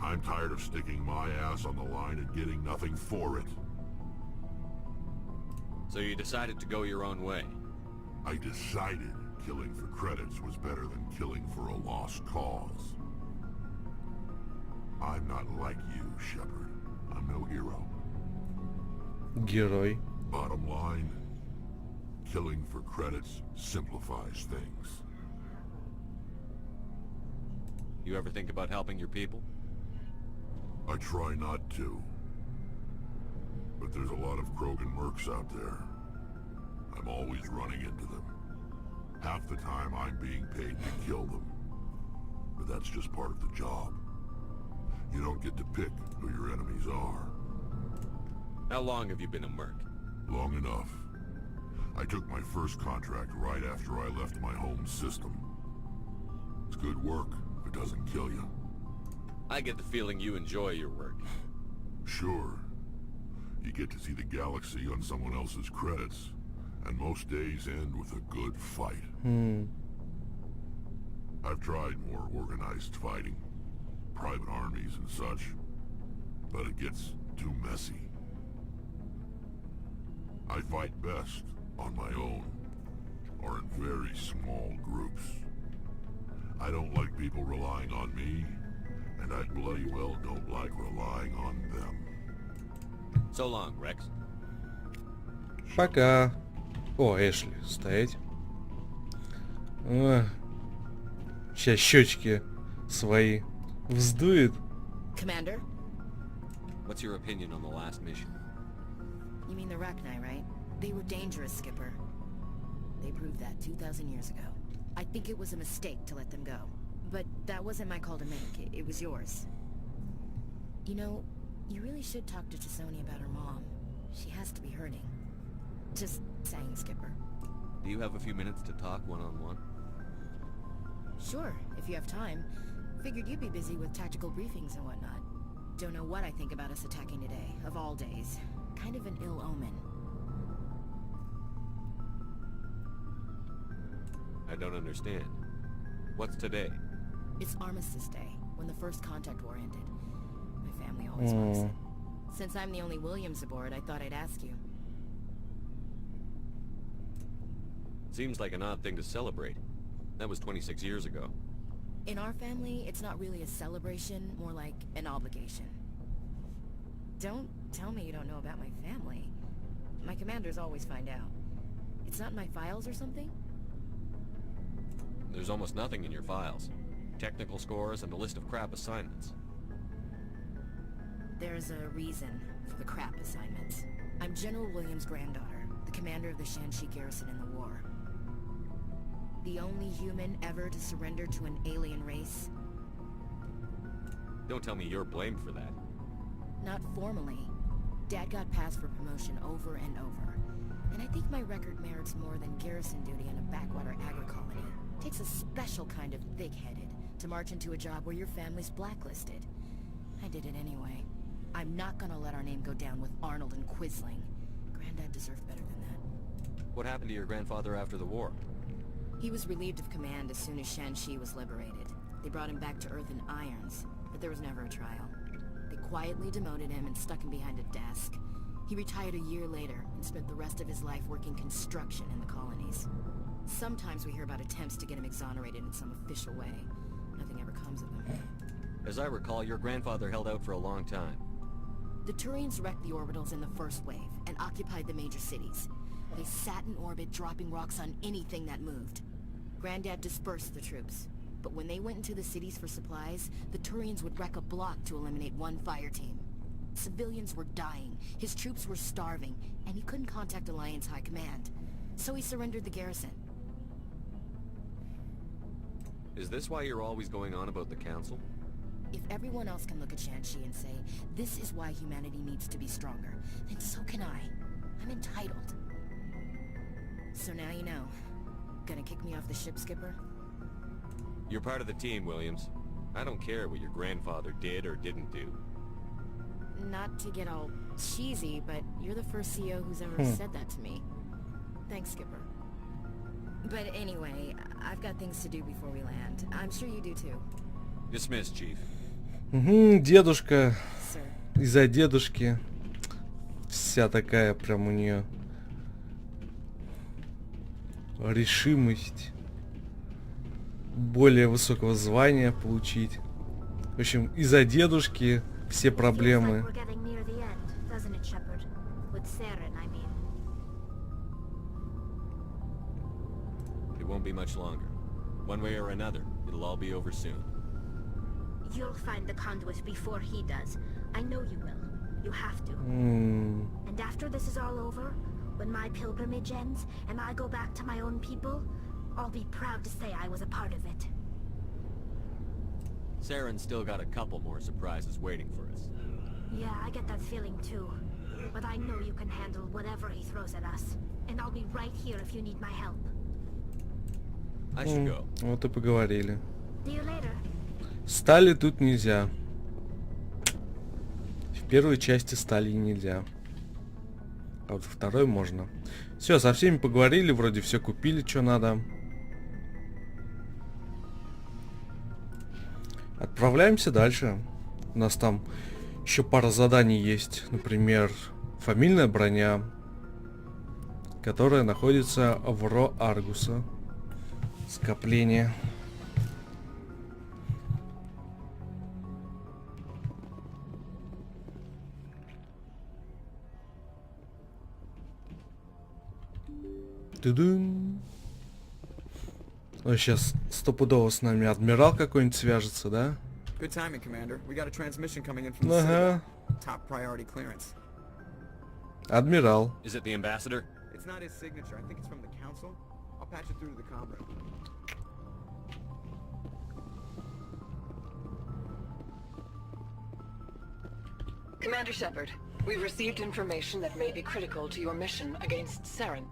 I'm tired of sticking my ass on the line and getting nothing for it. So you decided to go your own way? I decided killing for credits was better than killing for a lost cause. I'm not like you, Shepard. I'm no hero. Герой. Bottom line, killing for credits simplifies things. You ever think about helping your people? I try not to. But there's a lot of Krogan mercs out there. I'm always running into them. Half the time I'm being paid to kill them. But that's just part of the job. You don't get to pick who your enemies are. How long have you been a merc? Long enough. I took my first contract right after I left my home system. It's good work if it doesn't kill you. I get the feeling you enjoy your work. Sure. You get to see the galaxy on someone else's credits, and most days end with a good fight. I've tried more organized fighting, private armies and such, but it gets too messy. I fight best on my own, or in very small groups. I don't like people relying on me, and I bloody well don't like relying on them. So long, Rex. Пока. О, Эшли, стоять. Сейчас щечки свои вздует. Commander? What's your opinion on the last mission? You mean the Rachni, right? They were dangerous, Skipper. They proved that 2,000 years ago. I think it was a mistake to let them go. But that wasn't my call to make. It was yours. You know, you really should talk to Chisoni about her mom. She has to be hurting. Just saying, Skipper. Do you have a few minutes to talk one-on-one? Sure, if you have time. Figured you'd be busy with tactical briefings and whatnot. Don't know what I think about us attacking today, of all days. Kind of an ill omen. I don't understand. What's today? It's Armistice Day, when the first contact war ended. My family always marks it. Since I'm the only Williams aboard, I thought I'd ask you. Seems like an odd thing to celebrate. That was 26 years ago. In our family, it's not really a celebration, more like an obligation. Don't tell me you don't know about my family. My commanders always find out. It's not in my files or something? There's almost nothing in your files. Technical scores and a list of crap assignments. There's a reason for the crap assignments. I'm General Williams' granddaughter, the commander of the Shanxi garrison in the war. The only human ever to surrender to an alien race. Don't tell me you're blamed for that. Not formally. Dad got passed for promotion over and over. And I think my record merits more than garrison duty in a backwater agri-colony. Takes a special kind of thick-headed to march into a job where your family's blacklisted. I did it anyway. I'm not gonna let our name go down with Arnold and Quisling. Granddad deserved better than that. What happened to your grandfather after the war? He was relieved of command as soon as Shanxi was liberated. They brought him back to Earth in irons, but there was never a trial. They quietly demoted him and stuck him behind a desk. He retired a year later and spent the rest of his life working construction in the colonies. Sometimes we hear about attempts to get him exonerated in some official way. Nothing ever comes of them. As I recall, your grandfather held out for a long time. The Turians wrecked the orbitals in the first wave and occupied the major cities. They sat in orbit, dropping rocks on anything that moved. Granddad dispersed the troops, but when they went into the cities for supplies, the Turians would wreck a block to eliminate one fire team. Civilians were dying, his troops were starving, and he couldn't contact Alliance High Command. So he surrendered the garrison. Is this why you're always going on about the Council? If everyone else can look at Shang-Chi and say, this is why humanity needs to be stronger, then so can I. I'm entitled. So now you know. Gonna kick me off the ship, Skipper? You're part of the team, Williams. I don't care what your grandfather did or didn't do. Not to get all cheesy, but you're the first CEO who's ever said that to me. Thanks, Skipper. But anyway, I've got things to do before we land. I'm sure you do too. Dismissed, Chief. Дедушка. Sir. Из-за дедушки. Вся такая прям у нее решимость более высокого звания получить. В общем, из-за дедушки все проблемы. It won't be much longer. One way or another, it'll all be over soon. You'll find the conduit before he does. I know you will. You have to. And after this is all over, when my pilgrimage ends and I go back to my own people, I'll be proud to say I was a part of it. Saren's still got a couple more surprises waiting for us. Yeah, I get that feeling too. But I know you can handle whatever he throws at us. And I'll be right here if you need my help. I should go. Вот и поговорили. See you later. Стали тут нельзя. В первой части стали нельзя. А вот во второй можно. Все, со всеми поговорили, вроде все купили, что надо. Отправляемся дальше. У нас там еще пара заданий есть. Например, фамильная броня, которая находится в Ро Аргуса. Скопление. Тудун. Сейчас стопудово с нами адмирал какой-нибудь свяжется, да? Good timing, Commander. We got a transmission coming in from the Ага. city. Top priority clearance. Адмирал. Is it the ambassador? It's not his signature. I think it's from the council. I'll patch it through to the comm room. Commander Shepard, we've received information that may be critical to your mission against Saren.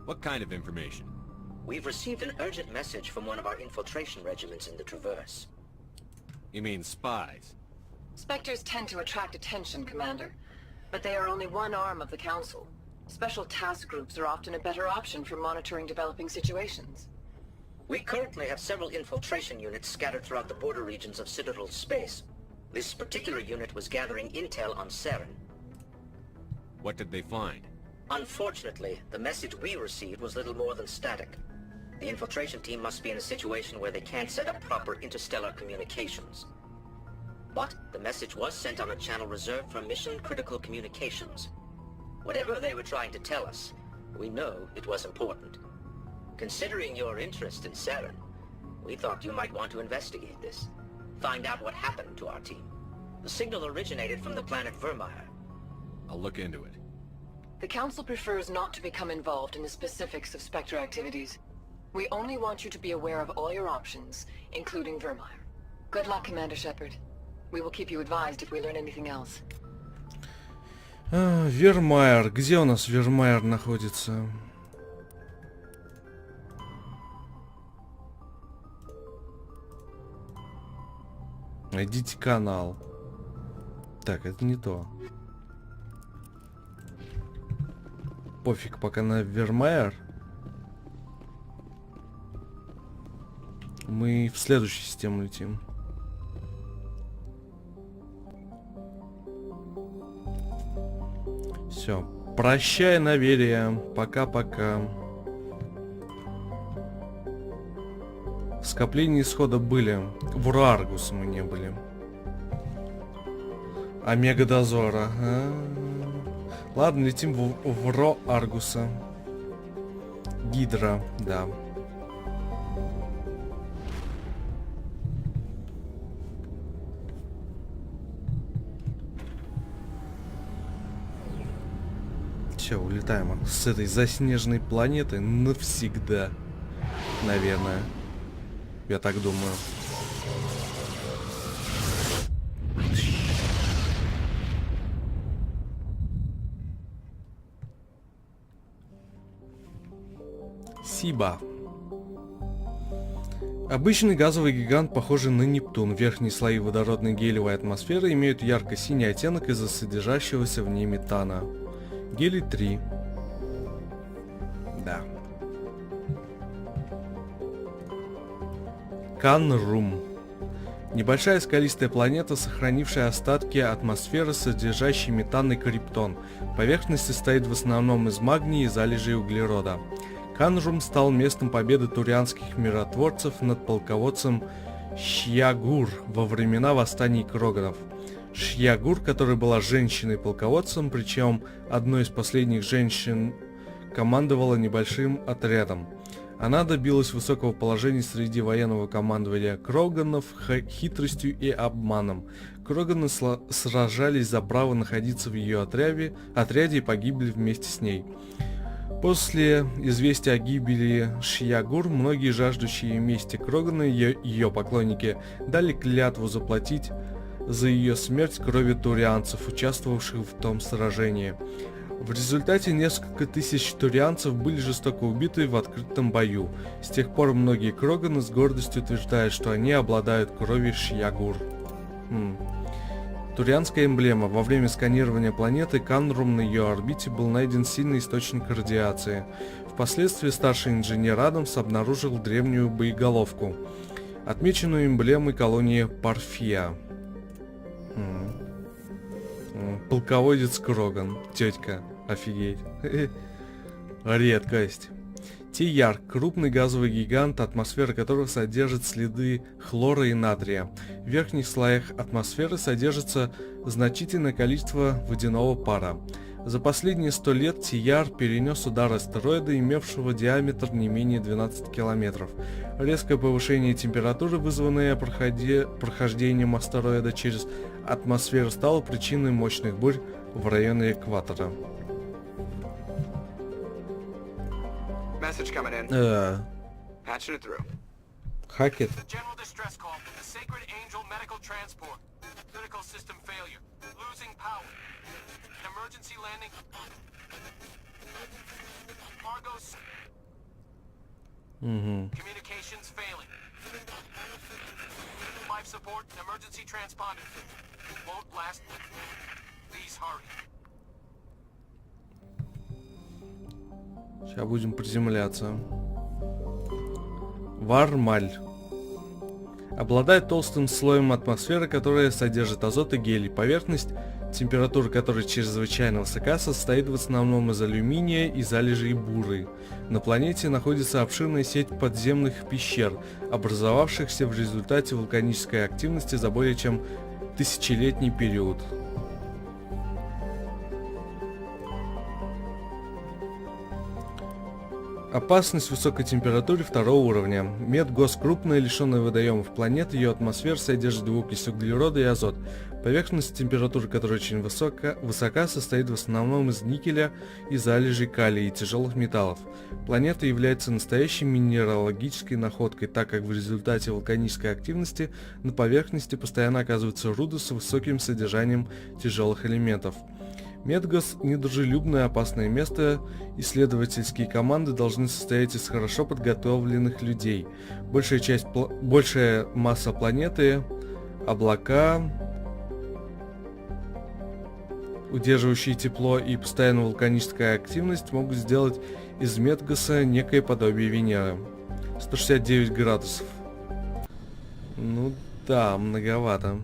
What kind of information? We've received an urgent message from one of our infiltration regiments in the Traverse. You mean spies? Spectres tend to attract attention, Commander, but they are only one arm of the Council. Special task groups are often a better option for monitoring developing situations. We currently have several infiltration units scattered throughout the border regions of Citadel space. This particular unit was gathering intel on Saren. What did they find? Unfortunately, the message we received was little more than static. The infiltration team must be in a situation where they can't set up proper interstellar communications. But the message was sent on a channel reserved for mission-critical communications. Whatever they were trying to tell us, we know it was important. Considering your interest in Saren, we thought you might want to investigate this. Find out what happened to our team. The signal originated from the planet Vermeer. I'll look into it. The Council prefers not to become involved in the specifics of Spectre activities. We only want you to be aware of all your options, including Vermeer. Good luck, Commander Shepard. We will keep you advised if we learn anything else. Вермайер. Где у нас Вермайер находится? Найдите канал. Так, это не то. Пофиг, пока на Вермайер. Мы в следующую систему летим. Все. Прощай, Наверия. Пока-пока. Скопления исхода были. В Ураргус мы не были. Омега-дозор, ага. Ладно, летим в Ро Аргуса. Гидра, да. Все, улетаем с этой заснеженной планеты навсегда. Наверное. Я так думаю. Сиба. Обычный газовый гигант, похожий на Нептун. Верхние слои водородной гелиевой атмосферы имеют ярко-синий оттенок из-за содержащегося в ней метана. Гелий-3. Да. Канрум. Небольшая скалистая планета, сохранившая остатки атмосферы, содержащей метанный криптон. Поверхность состоит в основном из магния и залежей углерода. Канрум стал местом победы турианских миротворцев над полководцем Шьягур во времена восстаний Кроганов. Шьягур, которая была женщиной-полководцем, причем одной из последних женщин, командовала небольшим отрядом. Она добилась высокого положения среди военного командования Кроганов хитростью и обманом. Кроганы сражались за право находиться в ее отряде и погибли вместе с ней. После известия о гибели Шьягур, многие жаждущие мести Кроганы, ее поклонники, дали клятву заплатить за ее смерть кровью турианцев, участвовавших в том сражении. В результате несколько тысяч турианцев были жестоко убиты в открытом бою. С тех пор многие Кроганы с гордостью утверждают, что они обладают кровью Шьягур. Турианская эмблема. Во время сканирования планеты Канрум на ее орбите был найден сильный источник радиации. Впоследствии старший инженер Адамс обнаружил древнюю боеголовку, отмеченную эмблемой колонии Парфия. Полководец Кроган. Тетка. Офигеть. Редкость. Тияр. Крупный газовый гигант, атмосфера которого содержит следы хлора и натрия. В верхних слоях атмосферы содержится значительное количество водяного пара. За последние 100 лет Тияр перенес удар астероида, имевшего диаметр не менее 12 километров. Резкое повышение температуры, вызванное прохождением астероида через атмосферу, стало причиной мощных бурь в районе экватора. Message coming in. Patching it through. Hack it. General distress call. The Sacred Angel medical transport. Critical system failure. Losing power. An emergency landing. Argos. Communications failing. Life support and emergency transponder. Won't last. Please hurry. Сейчас будем приземляться. Вармаль. Обладает толстым слоем атмосферы, которая содержит азот и гелий. Поверхность, температура которой чрезвычайно высока, состоит в основном из алюминия и залежей буры. На планете находится обширная сеть подземных пещер, образовавшихся в результате вулканической активности за более чем тысячелетний период. Опасность высокой температуры второго уровня. Медгос крупная, лишенная водоемов планета, ее атмосфера содержит двуокись углерода и азот. Поверхность, температура которой очень высока, состоит в основном из никеля и залежей калия и тяжелых металлов. Планета является настоящей минералогической находкой, так как в результате вулканической активности на поверхности постоянно оказываются руды с высоким содержанием тяжелых элементов. Медгос – недружелюбное опасное место, исследовательские команды должны состоять из хорошо подготовленных людей. Большая масса планеты, облака, удерживающие тепло и постоянную вулканическую активность могут сделать из Медгоса некое подобие Венеры. 169 градусов. Ну да, многовато.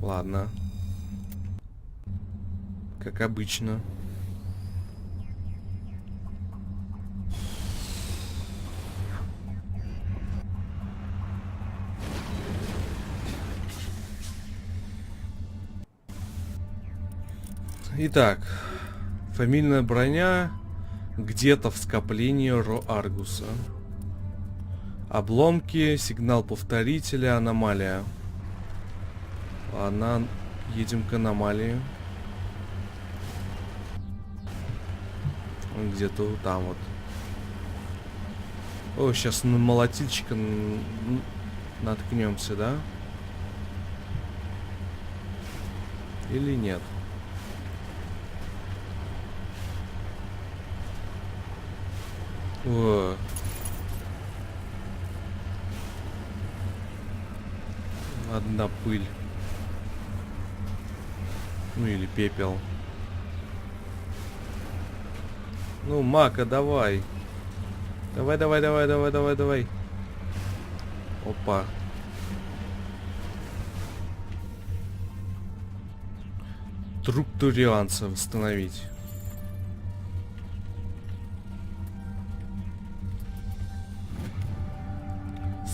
Ладно. Как обычно. Итак, фамильная броня где-то в скоплении Ро-Аргуса. Обломки, сигнал повторителя, аномалия. Ладно, едем к аномалии. Где-то вот там вот. О, сейчас на молотильщика наткнемся, да? Или нет? О. Одна пыль. Ну или пепел. Ну, Мака, давай. Давай, давай, давай, давай, давай, давай. Опа. Труп турианца восстановить.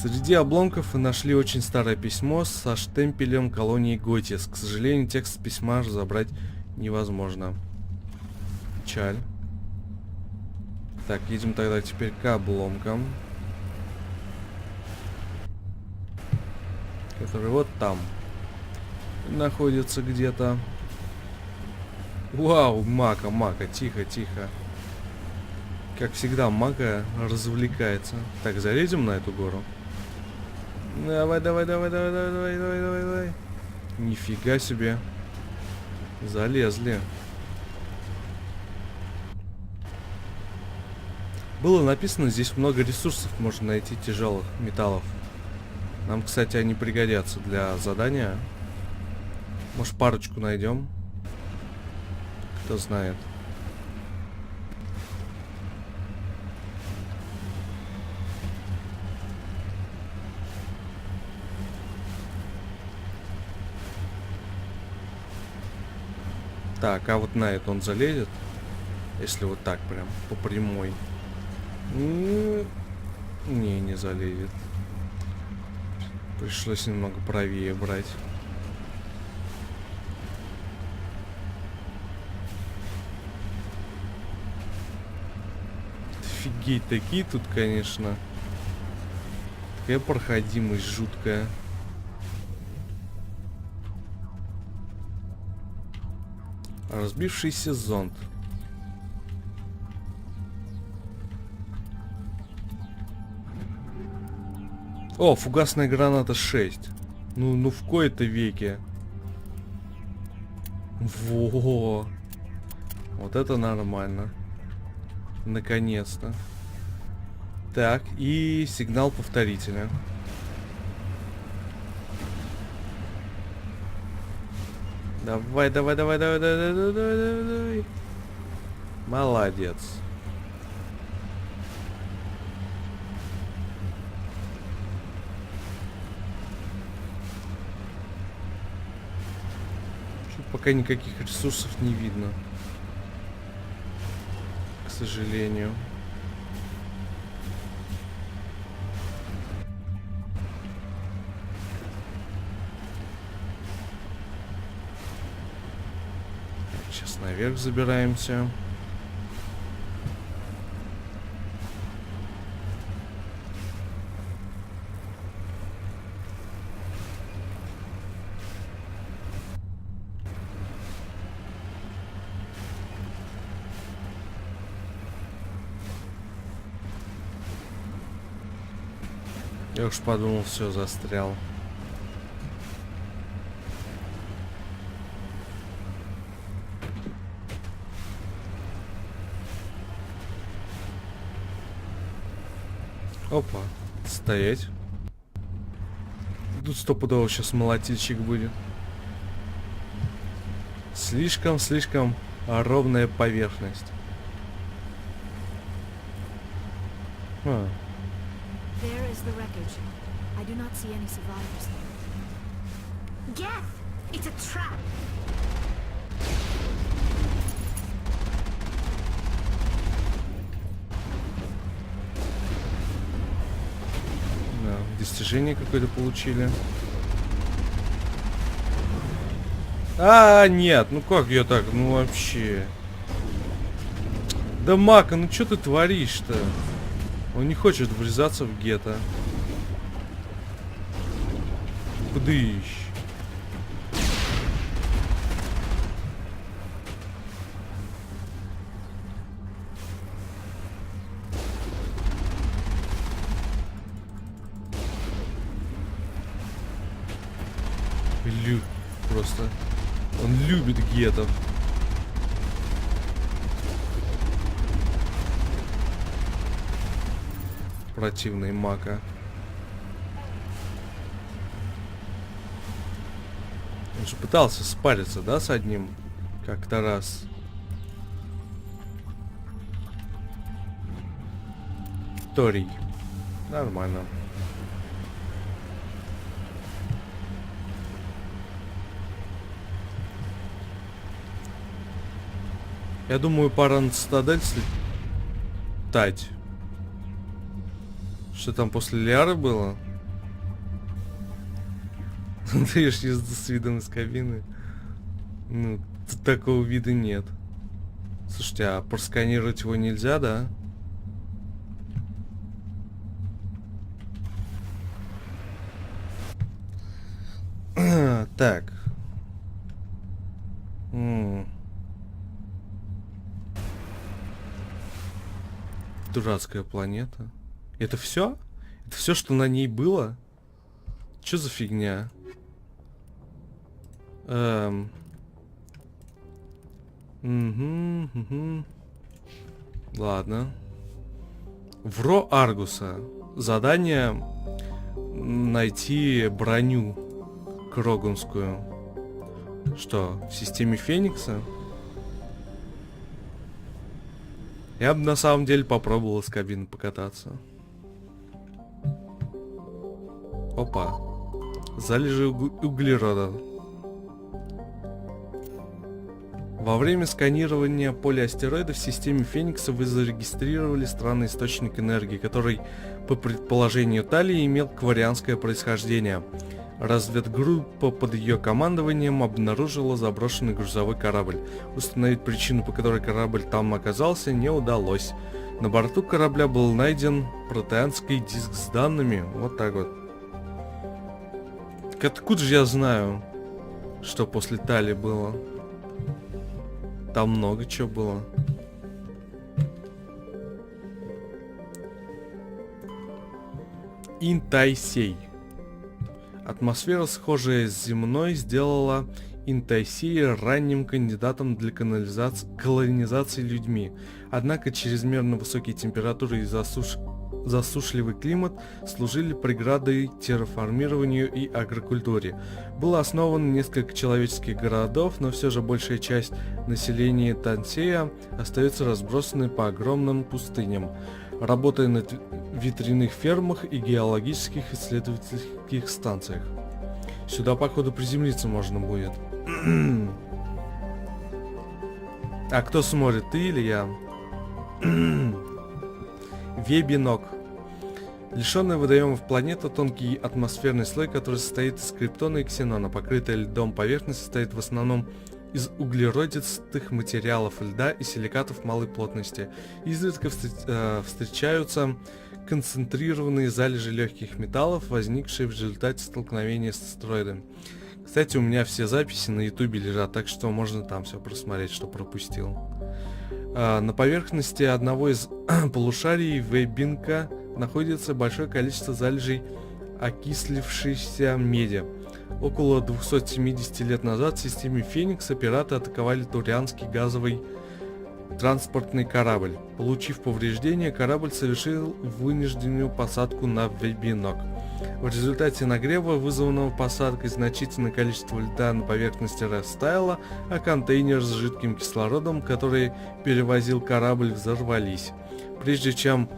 Среди обломков мы нашли очень старое письмо со штемпелем колонии Готис. К сожалению, текст письма разобрать невозможно. Печаль. Так, едем тогда теперь к обломкам. Которые вот там находятся где-то. Вау, Мака, тихо, тихо. Как всегда, Мака развлекается. Так, залезем на эту гору. Давай, давай, давай, давай, давай, давай, давай, давай, давай. Нифига себе. Залезли. Было написано, здесь много ресурсов можно найти тяжелых металлов. Нам, кстати, они пригодятся для задания. Может, парочку найдем? Кто знает. Так, а вот на это он залезет? Если вот так прям, по прямой. Не залезет. Пришлось немного правее брать. Офигеть, такие тут, конечно. Такая проходимость жуткая. Разбившийся зонд. О, фугасная граната 6. Ну в кои-то веке. Во. Вот это нормально. Наконец-то. Так, и сигнал повторителя. Давай, давай, давай, давай, давай, давай, давай, давай. Молодец. Пока никаких ресурсов не видно. К сожалению. Сейчас наверх забираемся. Я уж подумал, все, застрял. Опа, стоять. Тут стопудово сейчас молотильщик будет. Слишком ровная поверхность. There is the wreckage. I do not see any survivors. Geth! It's a trap! Да, достижение какое-то получили. Нет, ну как я так, ну вообще. Да, Мака, ну что ты творишь-то? Он не хочет врезаться в гетто. Кудыщ. Просто. Он любит геттов. Противный Мака. Он же пытался спариться, да, с одним? Как-то раз. Торий. Нормально. Я думаю, пора на цитадель слетать. Что там после Лиары было? Ты ж езду с видом из кабины. Ну, тут такого вида нет. Слушайте, а просканировать его нельзя, да? Так. Дурацкая планета. Это все? Это все, что на ней было? Что за фигня? Ладно. Вро Аргуса. Задание найти броню кроганскую. Что, в системе Феникса? Я бы на самом деле попробовал с кабины покататься. Опа. Залежи углерода. Во время сканирования поля астероидов в системе Феникса вы зарегистрировали странный источник энергии, который, по предположению Талии, имел кварианское происхождение. Разведгруппа под ее командованием обнаружила заброшенный грузовой корабль. Установить причину, по которой корабль там оказался, не удалось. На борту корабля был найден протеанский диск с данными. Вот так вот. Так откуда же я знаю, что после Тали было? Там много чего было. Интайсей. Атмосфера, схожая с земной, сделала Интайсей ранним кандидатом для колонизации людьми. Однако чрезмерно высокие температуры и засушливый климат служили преградой терраформированию и агрокультуре. Было основано несколько человеческих городов, но все же большая часть населения Тансея остается разбросанной по огромным пустыням, работая на ветряных фермах и геологических исследовательских станциях. Сюда, походу, приземлиться можно будет. А кто смотрит, ты или я? Вебинок. Лишенная водоемов планета, тонкий атмосферный слой, который состоит из криптона и ксенона. Покрытая льдом поверхность состоит в основном из углеродистых материалов льда и силикатов малой плотности. Изредка встречаются концентрированные залежи легких металлов, возникшие в результате столкновения с астероидом. Кстати, у меня все записи на ютубе лежат, так что можно там все просмотреть, что пропустил. На поверхности одного из полушарий Вейбинка находится большое количество залежей окислившейся меди. Около 270 лет назад в системе Феникса пираты атаковали турианский газовый транспортный корабль. Получив повреждения, корабль совершил вынужденную посадку на Вейбинок. В результате нагрева, вызванного посадкой, значительное количество льда на поверхности растаяло, а контейнер с жидким кислородом, который перевозил корабль, взорвались. Прежде чем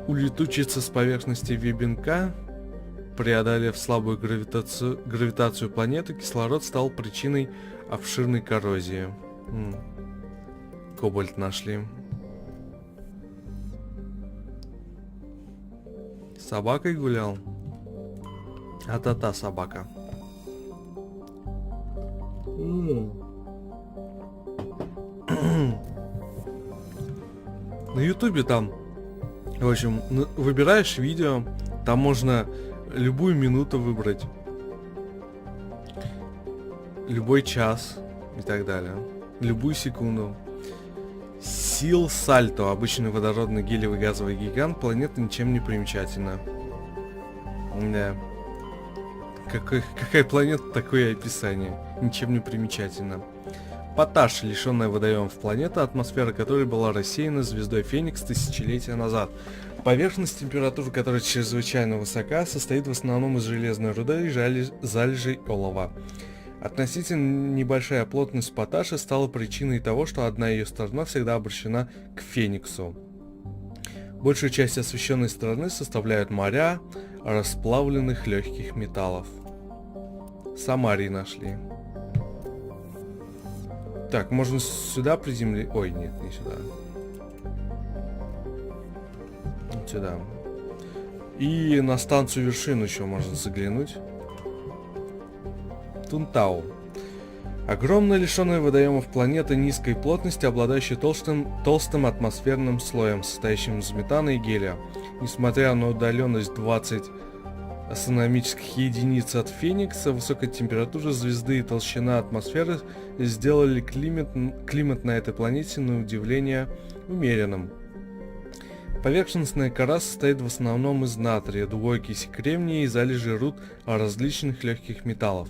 улетучиться с поверхности Вейбинка, преодолев слабую гравитацию планеты, кислород стал причиной обширной коррозии. Кобальт нашли. С собакой гулял? А та собака. На ютубе там, в общем, выбираешь видео, там можно любую минуту выбрать, любой час и так далее, любую секунду. Сил Сальто, обычный водородный гелевый газовый гигант, планета ничем не примечательна. Да. Какая планета, такое описание. Ничем не примечательно. Поташ, лишенная водоемов планета, атмосфера которой была рассеяна звездой Феникс тысячелетия назад. Поверхность, температура которой чрезвычайно высока, состоит в основном из железной руды и залежей олова. Относительно небольшая плотность Поташа стала причиной того, что одна ее сторона всегда обращена к Фениксу. Большую часть освещенной стороны составляют моря расплавленных легких металлов. Самарий нашли. Так, можно сюда приземлить... Ой, нет, не сюда. Вот сюда. И на станцию вершину еще можно заглянуть. Тунтау. Огромная, лишенная водоемов планета низкой плотности, обладающая толстым атмосферным слоем, состоящим из метана и гелия. Несмотря на удаленность 20 астрономических единиц от Феникса, высокая температура звезды и толщина атмосферы сделали климат на этой планете, на удивление, умеренным. Поверхностная кора состоит в основном из натрия, двуокиси кремния и залежи руд различных легких металлов.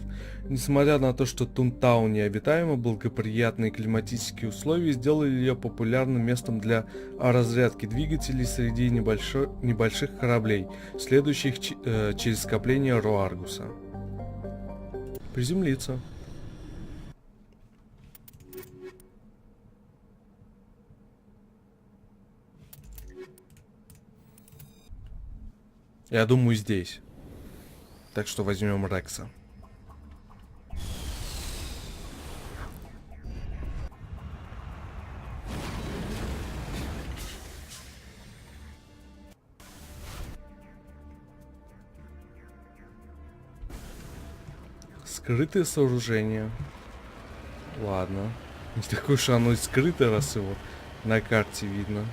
Несмотря на то, что Тунтау необитаема, благоприятные климатические условия сделали ее популярным местом для разрядки двигателей среди небольших кораблей, следующих через скопление Роаргуса. Приземлиться. Я думаю, здесь. Так что возьмем Рекса. Скрытое сооружение. Ладно. Не такое уж оно и скрытое, раз его на карте видно.